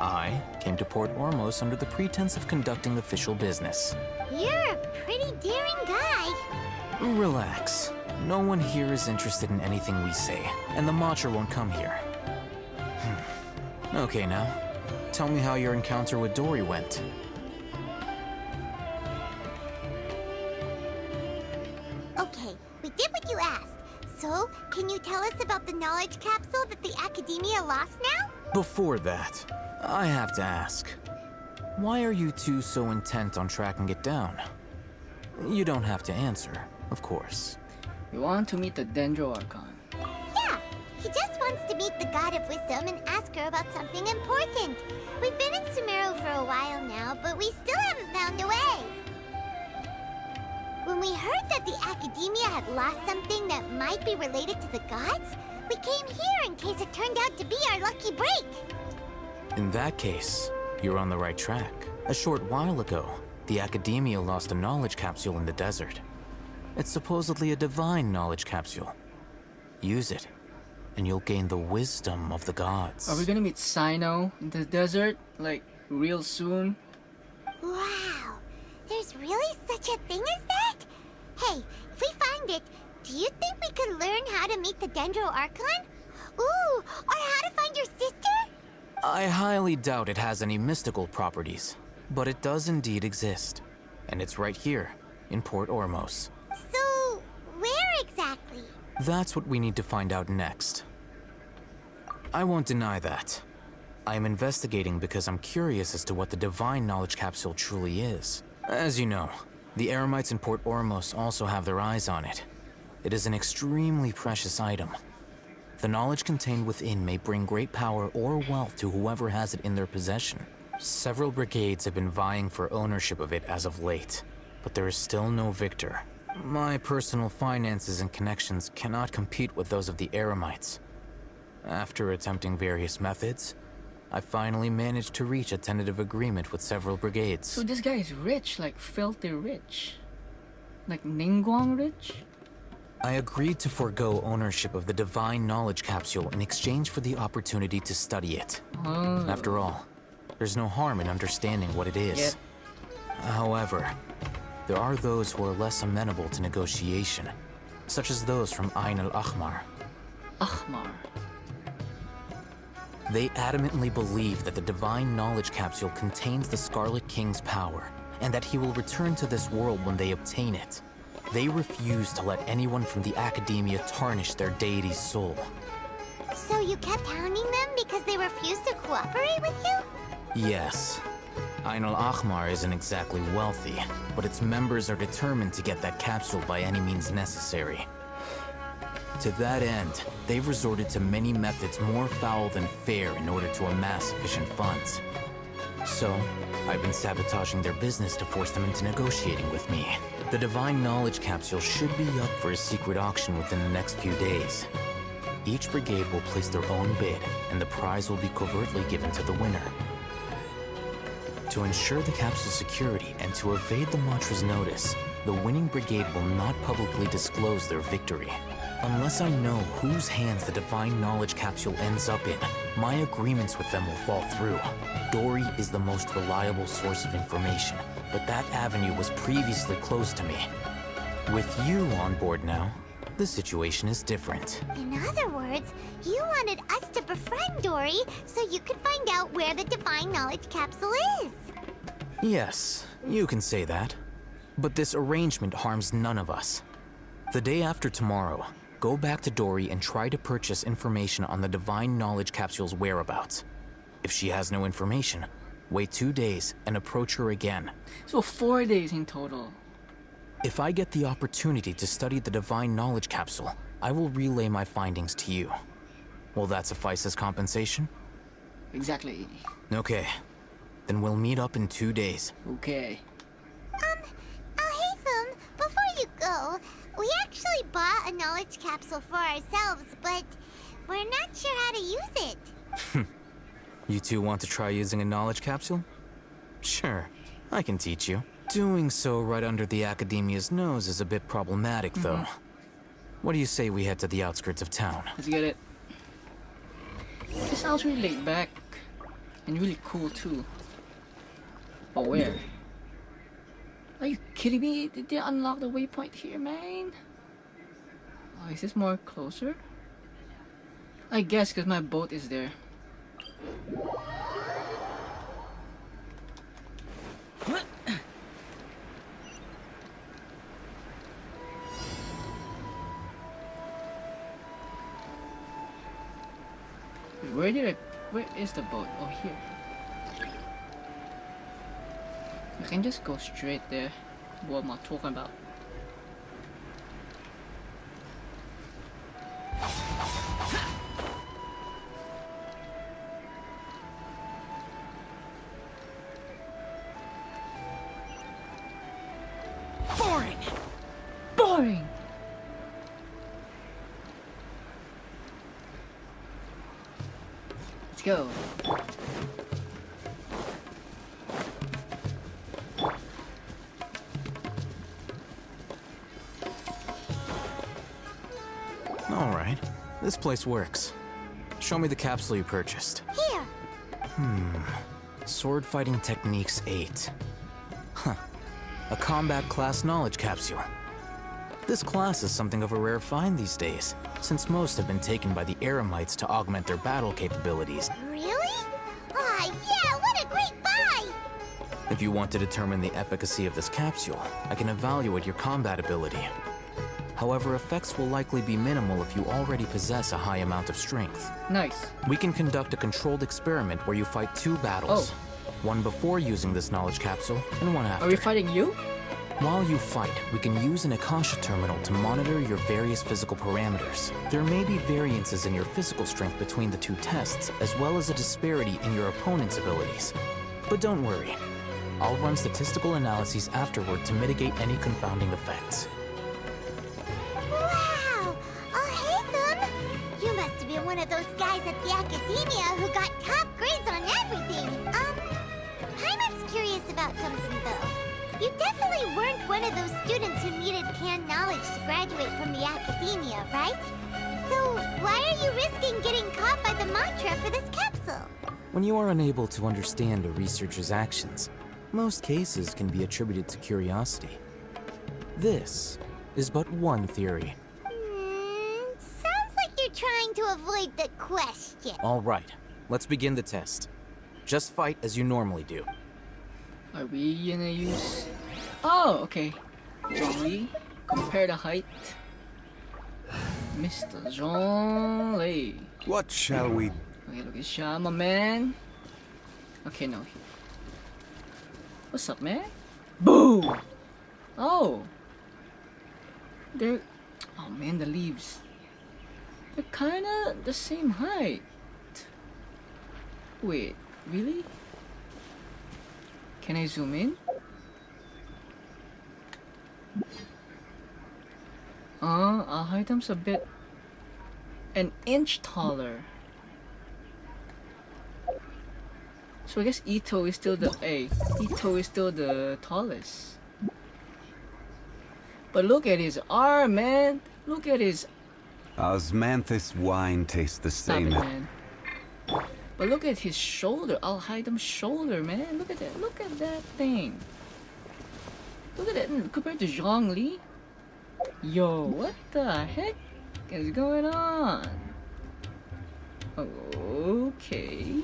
I came to Port Ormos under the pretense of conducting official business. You're a pretty daring guy. Relax. No one here is interested in anything we say, and the Matcha won't come here. Okay now, tell me how your encounter with Dory went. Okay, we did what you asked. So, can you tell us about the knowledge capsule that the Academia lost now? Before that, I have to ask, why are you two so intent on tracking it down? You don't have to answer, of course. We want to meet the Dendro Archon. Yeah, he just wants to meet the God of Wisdom and ask her about something important. We've been in Sumeru for a while now, but we still haven't found a way. When we heard that the Academia had lost something that might be related to the gods, we came here in case it turned out to be our lucky break. In that case, you're on the right track. A short while ago, the Academia lost a knowledge capsule in the desert. It's supposedly a divine knowledge capsule. Use it, and you'll gain the wisdom of the gods. Are we gonna meet Sino in the desert, like, real soon? There's really such a thing as that? Hey, if we find it, do you think we could learn how to meet the Dendro Archon? Ooh, or how to find your sister? I highly doubt it has any mystical properties, but it does indeed exist. And it's right here, in Port Ormos. So, where exactly? That's what we need to find out next. I won't deny that. I am investigating because I'm curious as to what the Divine Knowledge Capsule truly is. As you know, the Eremites in Port Ormos also have their eyes on it. It is an extremely precious item. The knowledge contained within may bring great power or wealth to whoever has it in their possession. Several brigades have been vying for ownership of it as of late, but there is still no victor. My personal finances and connections cannot compete with those of the Eremites. After attempting various methods, I finally managed to reach a tentative agreement with several brigades. So this guy is rich, like filthy rich. Like Ningguang rich? I agreed to forego ownership of the Divine Knowledge Capsule in exchange for the opportunity to study it. Oh. After all, there's no harm in understanding what it is. However, there are those who are less amenable to negotiation, such as those from Ain al-Ahmar. Ahmar. They adamantly believe that the Divine Knowledge Capsule contains the Scarlet King's power, and that he will return to this world when they obtain it. They refuse to let anyone from the Academia tarnish their deity's soul. So you kept hounding them because they refused to cooperate with you? Yes. Ain al-Ahmar isn't exactly wealthy, but its members are determined to get that capsule by any means necessary. To that end, they've resorted to many methods more foul than fair in order to amass sufficient funds. So, I've been sabotaging their business to force them into negotiating with me. The Divine Knowledge Capsule should be up for a secret auction within the next few days. Each brigade will place their own bid, and the prize will be covertly given to the winner. To ensure the capsule's security and to evade the Matra's notice, the winning brigade will not publicly disclose their victory. Unless I know whose hands the Divine Knowledge Capsule ends up in, my agreements with them will fall through. Dory is the most reliable source of information, but that avenue was previously closed to me. With you on board now, the situation is different. In other words, you wanted us to befriend Dory so you could find out where the Divine Knowledge Capsule is. Yes, you can say that. But this arrangement harms none of us. The day after tomorrow, go back to Dory and try to purchase information on the Divine Knowledge Capsule's whereabouts. If she has no information, wait 2 days and approach her again. So 4 days in total. If I get the opportunity to study the Divine Knowledge Capsule, I will relay my findings to you. Will that suffice as compensation? Exactly. Okay. Then we'll meet up in 2 days. Okay. Alhaitham, before you go, we actually bought a knowledge capsule for ourselves, but we're not sure how to use it. You two want to try using a knowledge capsule? Sure, I can teach you. Doing so right under the Academia's nose is a bit problematic, though. What do you say we head to the outskirts of town? Let's get it. This sounds really laid back and really cool too. But where? Are you kidding me? Did they unlock the waypoint here, man? Oh, is this more closer? I guess because my boat is there. Where is the boat? Oh, here. We can just go straight there. What am I talking about? Boring! Boring! Let's go. Alright, this place works. Show me the capsule you purchased. Here. Sword fighting techniques 8. Huh. a combat class knowledge capsule. This class is something of a rare find these days, since most have been taken by the Eremites to augment their battle capabilities. Really? Aw, yeah, what a great buy! If you want to determine the efficacy of this capsule, I can evaluate your combat ability. However, effects will likely be minimal if you already possess a high amount of strength. Nice. We can conduct a controlled experiment where you fight 2 battles. One before using this knowledge capsule, and one after. Are we fighting you? While you fight, we can use an Akasha terminal to monitor your various physical parameters. There may be variances in your physical strength between the 2 tests, as well as a disparity in your opponent's abilities. But don't worry. I'll run statistical analyses afterward to mitigate any confounding effects. Wow! Alhaitham! You must have been one of those guys at the academia who got top grades on everything. Paimon's curious about something, though. You definitely weren't one of those students who needed canned knowledge to graduate from the academia, right? So why are you risking getting caught by the mantra for this capsule? When you are unable to understand a researcher's actions, most cases can be attributed to curiosity. This is but one theory. Sounds like you're trying to avoid the question. All right, let's begin the test. Just fight as you normally do. Are we gonna use... Oh, okay. Zhongli. Compare the height. Mr. Zhongli. What shall we... Okay, look at Sha, my man. Okay, no. What's up, man? Boom! Oh! They're... Oh man, the leaves. They're kinda the same height. Wait, really? Can I zoom in? Alhaitham's a bit... an inch taller. So I guess Ito is still the... Ito is still the tallest. But look at his arm, man! Look at his... Osmanthus wine tastes the same. Stop it, man. But look at his shoulder. Alhaitham's shoulder, man. Look at that. Look at that thing. Look at that. Compared to Zhongli. Yo, what the heck is going on? Okay.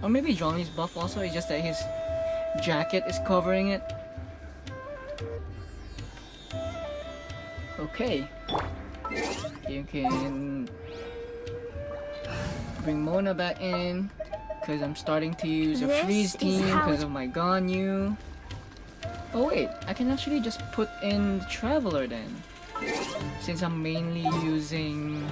Or maybe Zhongli's buff also. It's just that his jacket is covering it. Okay. You can bring Mona back in because I'm starting to use a freeze team because of my Ganyu. Oh wait, I can actually just put in the Traveler then, since I'm mainly using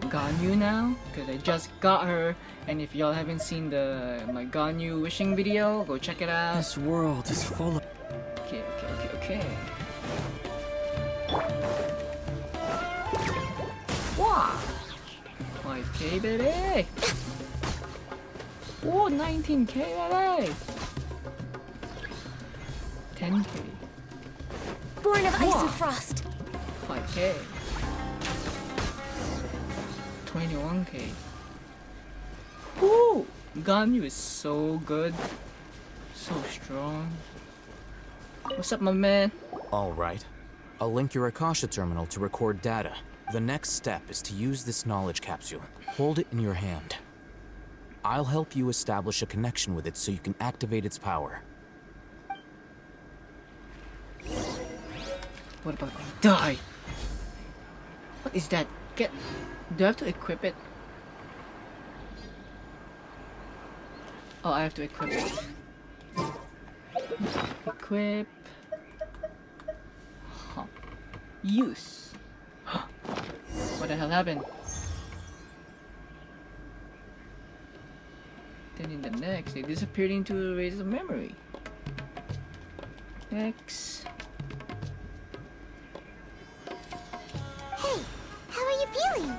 Ganyu now because I just got her. And if y'all haven't seen my Ganyu wishing video, go check it out. This world is full of... Okay. Wow! 5k, baby! Oh, 19k, baby! 10k. Born of ice and frost. 5k. 21k. Woo! Ganyu is so good. So strong. What's up, my man? Alright. I'll link your Akasha terminal to record data. The next step is to use this knowledge capsule. Hold it in your hand. I'll help you establish a connection with it so you can activate its power. What about die? What is that? Do I have to equip it? Oh, I have to equip it. Equip. Huh. Use. What the hell happened? Then in the next, they disappeared into erase of memory. X. Hey, how are you feeling?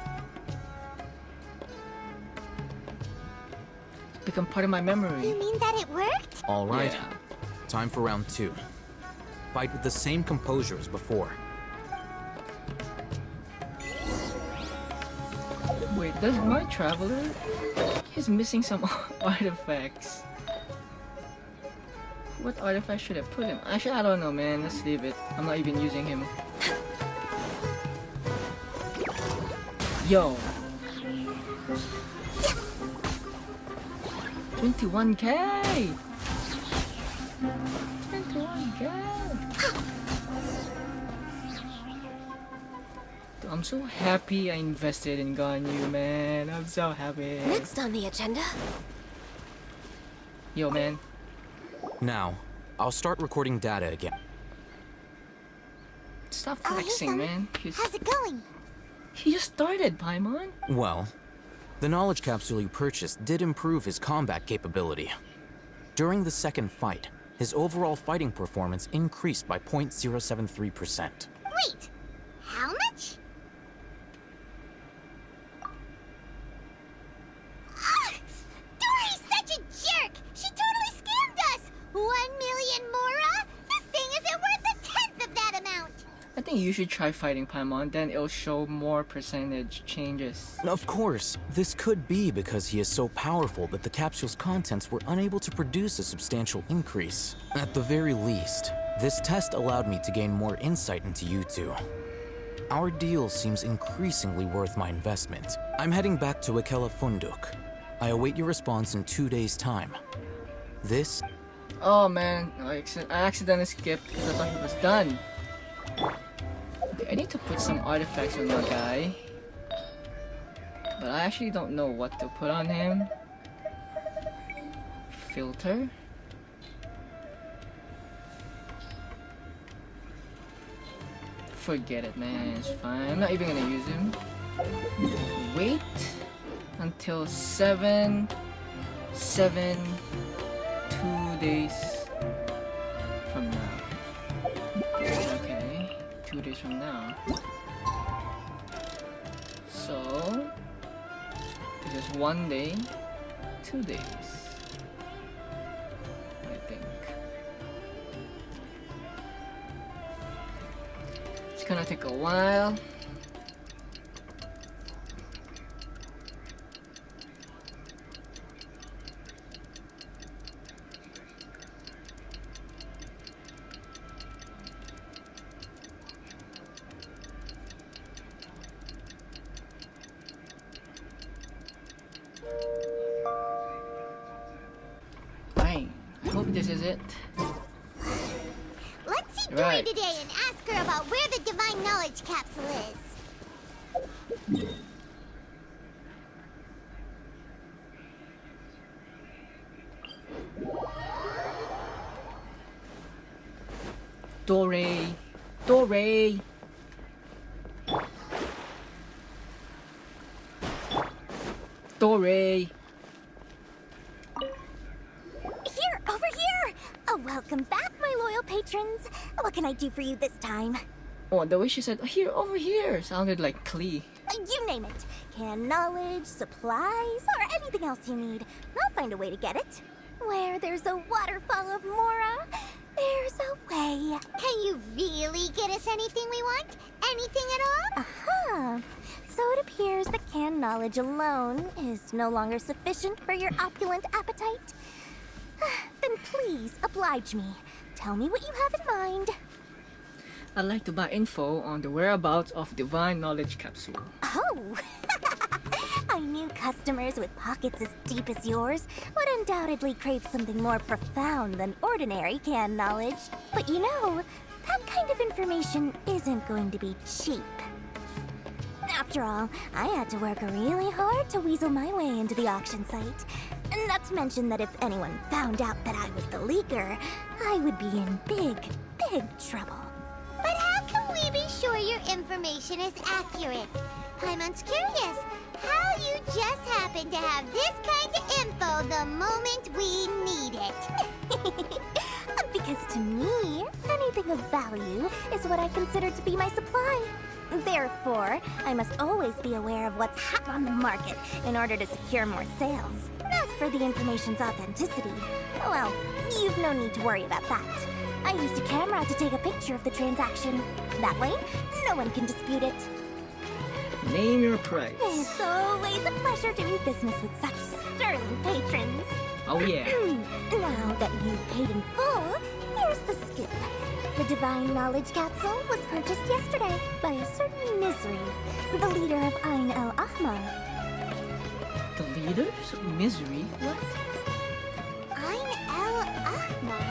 Become part of my memory. You mean that it worked? Alright. Yeah. Time for round 2. Fight with the same composure as before. Wait, does my Traveler... He's missing some artifacts. What artifact should I put him? Actually, I don't know, man. Let's leave it. I'm not even using him. Yo. 21k! 21k! I'm so happy I invested in Ganyu, man. I'm so happy. Next on the agenda. Yo, man. Now, I'll start recording data again. Stop flexing, man. How's it going? He just started, Paimon. Well, the knowledge capsule you purchased did improve his combat capability. During the second fight, his overall fighting performance increased by 0.073%. Wait, how much? Dory's such a jerk! She totally scammed us! 1 million mora? This thing isn't worth a tenth of that amount! I think you should try fighting Paimon, then it'll show more percentage changes. Of course, this could be because he is so powerful that the capsule's contents were unable to produce a substantial increase. At the very least, this test allowed me to gain more insight into you two. Our deal seems increasingly worth my investment. I'm heading back to Ikela Funduk. I await your response in 2 days' time. This... Oh man, I accidentally skipped because I thought he was done. Okay, I need to put some artifacts on my guy. But I actually don't know what to put on him. Filter. Forget it, man. It's fine. I'm not even gonna use him. Wait until 2 days from now. Okay, 2 days from now. So this is 1 day, 2 days. I think. It's gonna take a while. Fine. I hope this is it. Let's see Dory Right. today and ask her about where the divine knowledge capsule is. Dory. Dory. Dory. Here, over here! Oh, welcome back, my loyal patrons. What can I do for you this time? Oh, the way she said, here, over here, sounded like Klee. You name it. Can knowledge, supplies, or anything else you need. I'll find a way to get it. Where there's a waterfall of Mora, there's a way. Can you really get us anything we want? Anything at all? Uh-huh. So it appears that canned knowledge alone is no longer sufficient for your opulent appetite. Then please, oblige me. Tell me what you have in mind. I'd like to buy info on the whereabouts of divine knowledge capsule. Oh! I knew customers with pockets as deep as yours would undoubtedly crave something more profound than ordinary canned knowledge. But you know, that kind of information isn't going to be cheap. After all, I had to work really hard to weasel my way into the auction site. Not to mention that if anyone found out that I was the leaker, I would be in big, big trouble. But how can we be sure your information is accurate? Paimon's curious how you just happen to have this kind of info the moment we need it. Because to me, anything of value is what I consider to be my supply. Therefore, I must always be aware of what's hot on the market in order to secure more sales. As for the information's authenticity, well, you've no need to worry about that. I used a camera to take a picture of the transaction. That way, no one can dispute it. Name your price. It's always a pleasure doing business with such sterling patrons. Oh yeah. Now that you've paid in full, here's the scoop. The Divine Knowledge Capsule was purchased yesterday by a certain Misery, the leader of Ain el-Ahmar. The leaders of Misery? What? Ain el-Ahmar?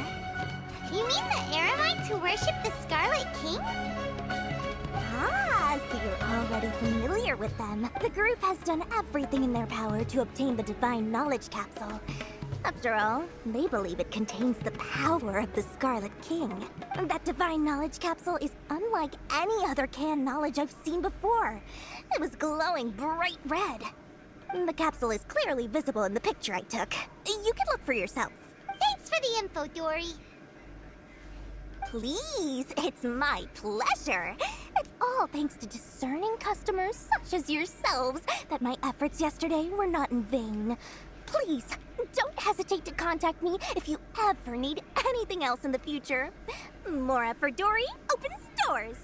You mean the Aramites who worship the Scarlet King? Ah, so you're already familiar with them. The group has done everything in their power to obtain the Divine Knowledge Capsule. After all, they believe it contains the power of the Scarlet King. That Divine Knowledge Capsule is unlike any other canned knowledge I've seen before. It was glowing bright red. The capsule is clearly visible in the picture I took. You can look for yourself. Thanks for the info, Dory. Please, it's my pleasure. It's all thanks to discerning customers such as yourselves that my efforts yesterday were not in vain. Please, don't hesitate to contact me if you ever need anything else in the future. More effort, Dory, opens doors.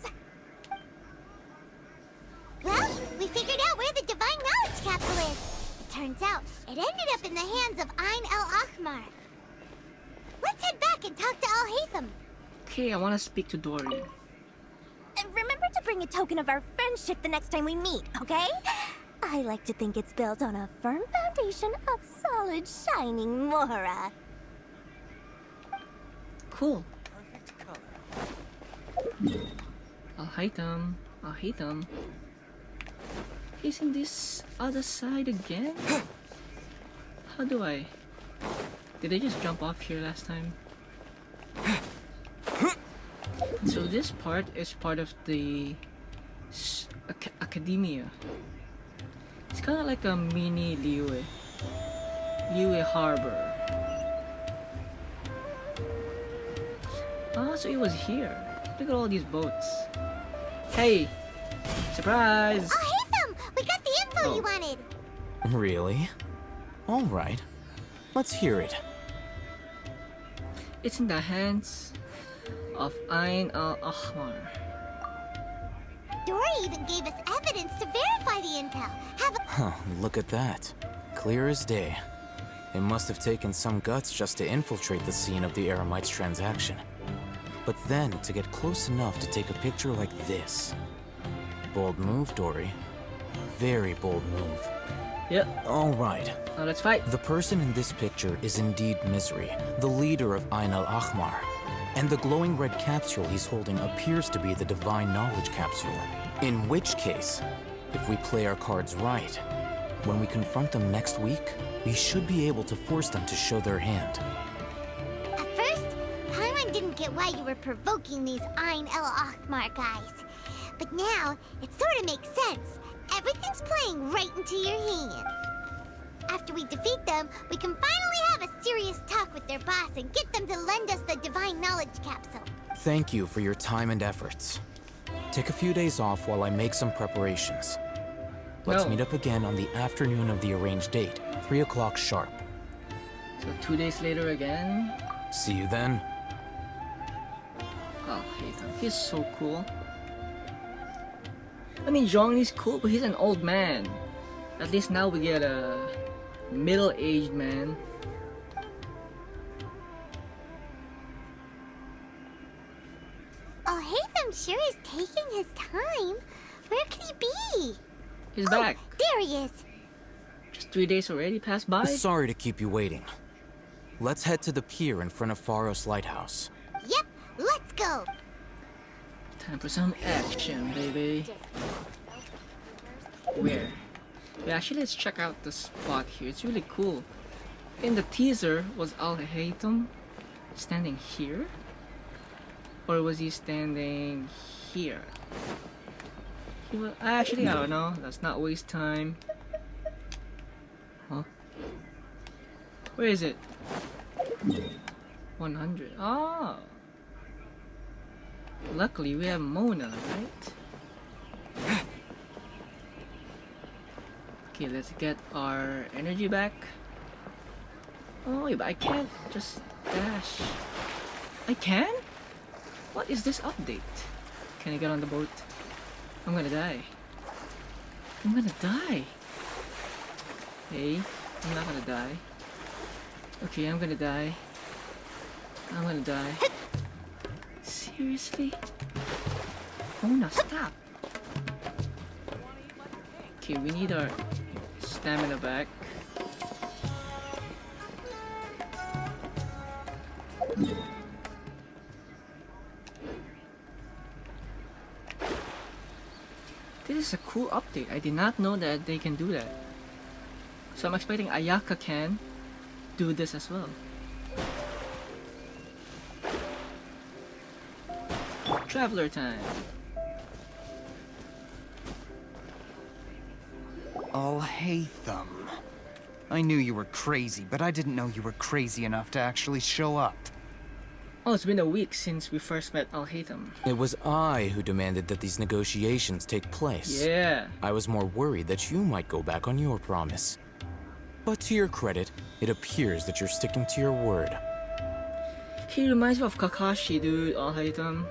Well, we figured out where the Divine Knowledge Capsule is. It turns out it ended up in the hands of Ain el-Ahmar. Let's head back and talk to Alhaitham. Okay, I want to speak to Dory. Remember to bring a token of our friendship the next time we meet, okay? I like to think it's built on a firm foundation of solid, shining Mora. Cool. Alhaitham. Alhaitham. He's in this other side again? How do I... Did I just jump off here last time? So this part is part of the academia. It's kind of like a mini Liyue Harbor. Ah, so it was here. Look at all these boats. Hey! Surprise! Alhaitham! We got the info you wanted! Really? All right. Let's hear it. It's in the hands of Ain el-Ahmar. Dory even gave us evidence to verify the intel. Huh, look at that. Clear as day. It must have taken some guts just to infiltrate the scene of the Aramites' transaction. But then to get close enough to take a picture like this. Bold move, Dory. Very bold move. Yep. All right. Now let's fight. The person in this picture is indeed Misery, the leader of Ain el-Ahmar. And the glowing red capsule he's holding appears to be the Divine Knowledge Capsule. In which case, if we play our cards right, when we confront them next week, we should be able to force them to show their hand. At first, Paimon didn't get why you were provoking these Ain el-Ahmar guys. But now, it sort of makes sense. Everything's playing right into your hand. After we defeat them, we can finally have a serious talk with their boss and get them to lend us the Divine Knowledge Capsule. Thank you for your time and efforts. Take a few days off while I make some preparations. Let's meet up again on the afternoon of the arranged date, 3 o'clock sharp. So 2 days later again? See you then. Oh, Alhaitham. He's so cool. I mean, Zhongli's cool, but he's an old man. At least now we get a middle-aged man. Alhaitham sure is taking his time. Where could he be? He's back. There he is. Just 3 days already passed by? Sorry to keep you waiting. Let's head to the pier in front of Faros Lighthouse. Yep, let's go. Time for some action, baby. Where? Wait, actually, let's check out the spot here. It's really cool. In the teaser, was Alhaitham standing here? Or was he standing here? He was, actually, I don't know. Let's not waste time. Huh? Where is it? 100. Oh! Luckily, we have Mona, right? Okay, let's get our energy back. Oh, but I can't just dash. I can? What is this update? Can I get on the boat? I'm gonna die. I'm gonna die. Hey, I'm not gonna die. Okay, I'm gonna die. I'm gonna die. Seriously? Oh no, stop! Okay, we need our stamina back. This is a cool update. I did not know that they can do that. So I'm expecting Ayaka can do this as well. Traveler time. Alhaitham. I knew you were crazy, but I didn't know you were crazy enough to actually show up. Oh, it's been a week since we first met Alhaitham. It was I who demanded that these negotiations take place. Yeah. I was more worried that you might go back on your promise. But to your credit, it appears that you're sticking to your word. He reminds me of Kakashi, dude, Alhaitham.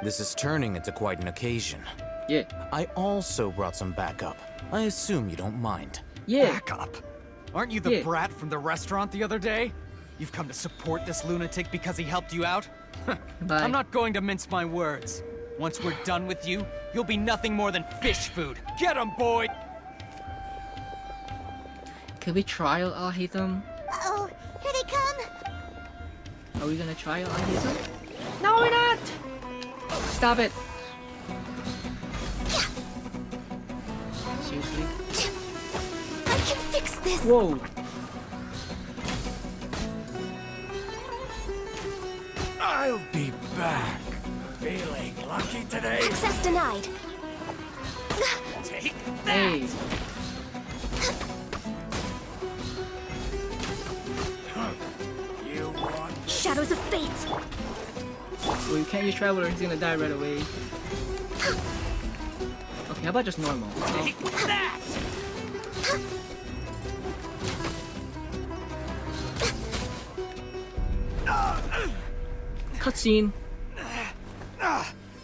This is turning into quite an occasion. Yeah. I also brought some backup. I assume you don't mind. Yeah. Backup? Aren't you the brat from the restaurant the other day? You've come to support this lunatic because he helped you out? I'm not going to mince my words. Once we're done with you, you'll be nothing more than fish food. Get him, boy! Can we trial Alhaitham? Uh-oh, here they come! Are we gonna trial Alhaitham? No, we're not! Stop it! Seriously? I can fix this! Whoa! I'll be back. Feeling lucky today? Access denied. Take Hey! You want Shadows of fate. Well, you can't use Traveler, he's gonna die right away. Okay, how about just normal? take that? Cutscene!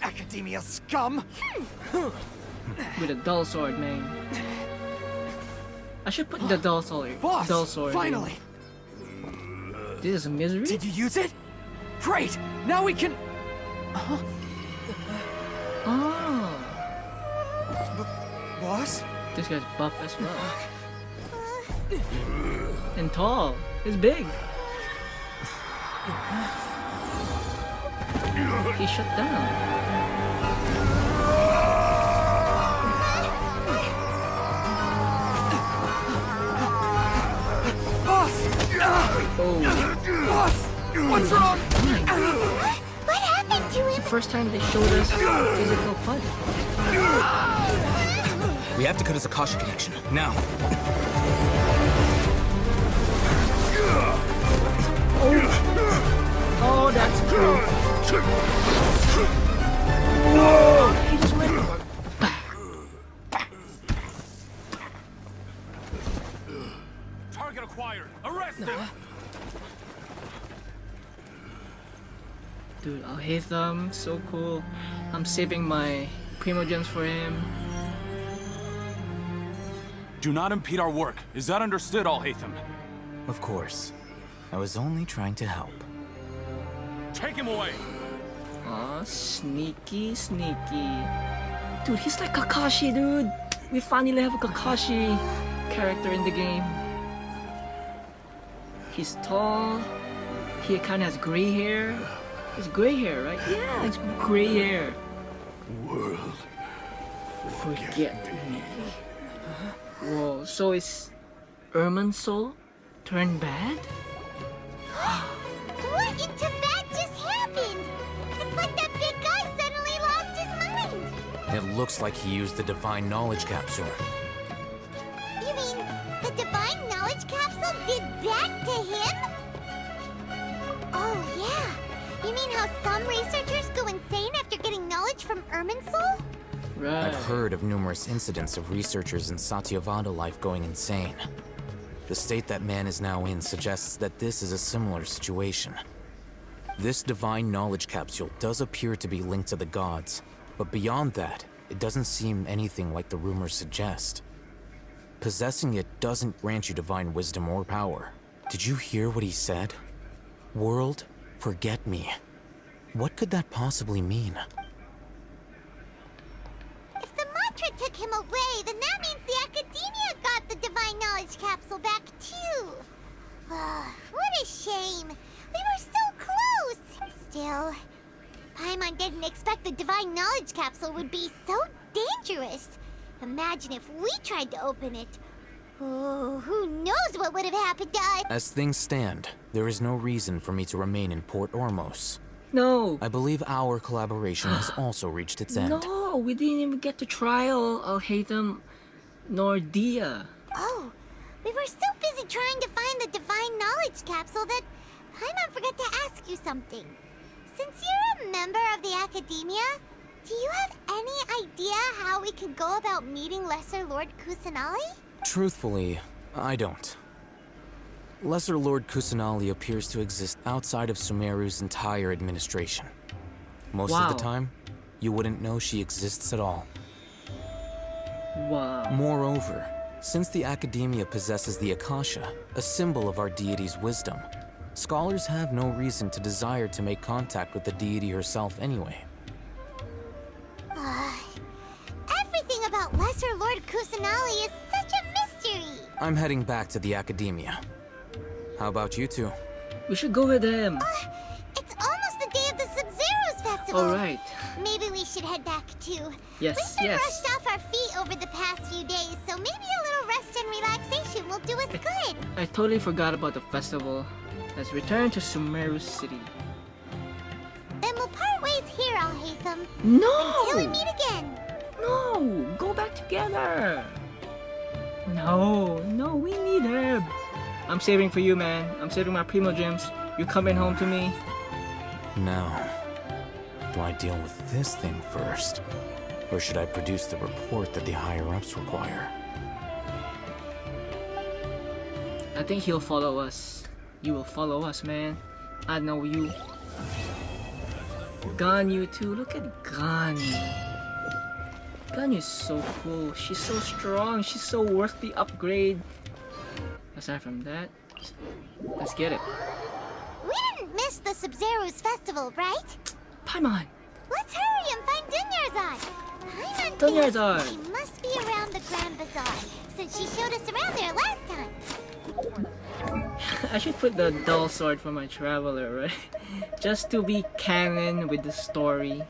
Academia scum! With a dull sword, man. I should put the dull sword. Boss! Dull sword. Finally! This is a misery? Did you use it? Great! Now we can... Oh! Boss? This guy's buff as well. And tall. He's big. He shut down. Boss! Oh. Boss! What's wrong? What happened to It's him? the first time they showed us physical fight. We have to cut his Akasha connection, now. Oh, that's true. Whoa! He just went. Target acquired. Arrest him. Dude, Alhaitham, so cool. I'm saving my Primogems for him. Do not impede our work. Is that understood, Alhaitham? Of course. I was only trying to help. Take him away. Aw, sneaky, sneaky. Dude, he's like Kakashi, dude. We finally have a Kakashi character in the game. He's tall. He kind of has gray hair. It's gray hair, right? Yeah, it's gray hair. World, Forget me. Whoa, so is Erman's soul turned bad? What in Tibet just happened? It's like that big guy suddenly lost his mind. It looks like he used the Divine Knowledge Capsule. You mean the Divine Knowledge Capsule did that to him? Oh, yeah. You mean how some researchers go insane after getting knowledge from Erman's soul? Right. I've heard of numerous incidents of researchers in Satyavada life going insane. The state that man is now in suggests that this is a similar situation. This Divine Knowledge Capsule does appear to be linked to the gods, but beyond that, it doesn't seem anything like the rumors suggest. Possessing it doesn't grant you divine wisdom or power. Did you hear what he said? World, forget me. What could that possibly mean? If the mantra took him away, then that means the Academia got the Divine Knowledge Capsule back too. What a shame. We were so close. Still, Paimon didn't expect the Divine Knowledge Capsule would be so dangerous. Imagine if we tried to open it. Oh, who knows what would have happened to us? As things stand, there is no reason for me to remain in Port Ormos. No. I believe our collaboration has also reached its end. No, we didn't even get to trial Alhaitham nor Dia. Oh, we were so busy trying to find the Divine Knowledge Capsule that Paimon forgot to ask you something. Since you're a member of the Academia, do you have any idea how we could go about meeting Lesser Lord Kusanali? Truthfully, I don't. Lesser Lord Kusanali appears to exist outside of Sumeru's entire administration. Most of the time, you wouldn't know she exists at all. Wow. Moreover, since the Academia possesses the Akasha, a symbol of our deity's wisdom, scholars have no reason to desire to make contact with the deity herself anyway. Everything about Lesser Lord Kusanali is such a mystery. I'm heading back to the Academia. How about you two? We should go with them. It's almost the day of the Sub-Zero's festival. All right. Maybe we should head back too. Yes, We've been rushed off our feet over the past few days, so maybe a little rest and relaxation will do us good. I totally forgot about the festival. Let's return to Sumeru City. Then we'll part ways here, Alhaitham. No! Until we meet again. No! Go back together! No, we need Herb. I'm saving for you, man. I'm saving my Primo Gems. You coming home to me? Now, do I deal with this thing first? Or should I produce the report that the higher-ups require? I think he'll follow us. You will follow us, man. I know you. Ganyu too. Look at Ganyu. Ganyu's so cool. She's so strong. She's so worth the upgrade. Aside from that, let's get it. We didn't miss the Sub-Zero's festival, right? Paimon! Let's hurry and find Dunyarzad. Paimon Dunyarzad! thinks she must be around the Grand Bazaar, since she showed us around there last time. I should put the dull sword for my traveler, right? Just to be canon with the story.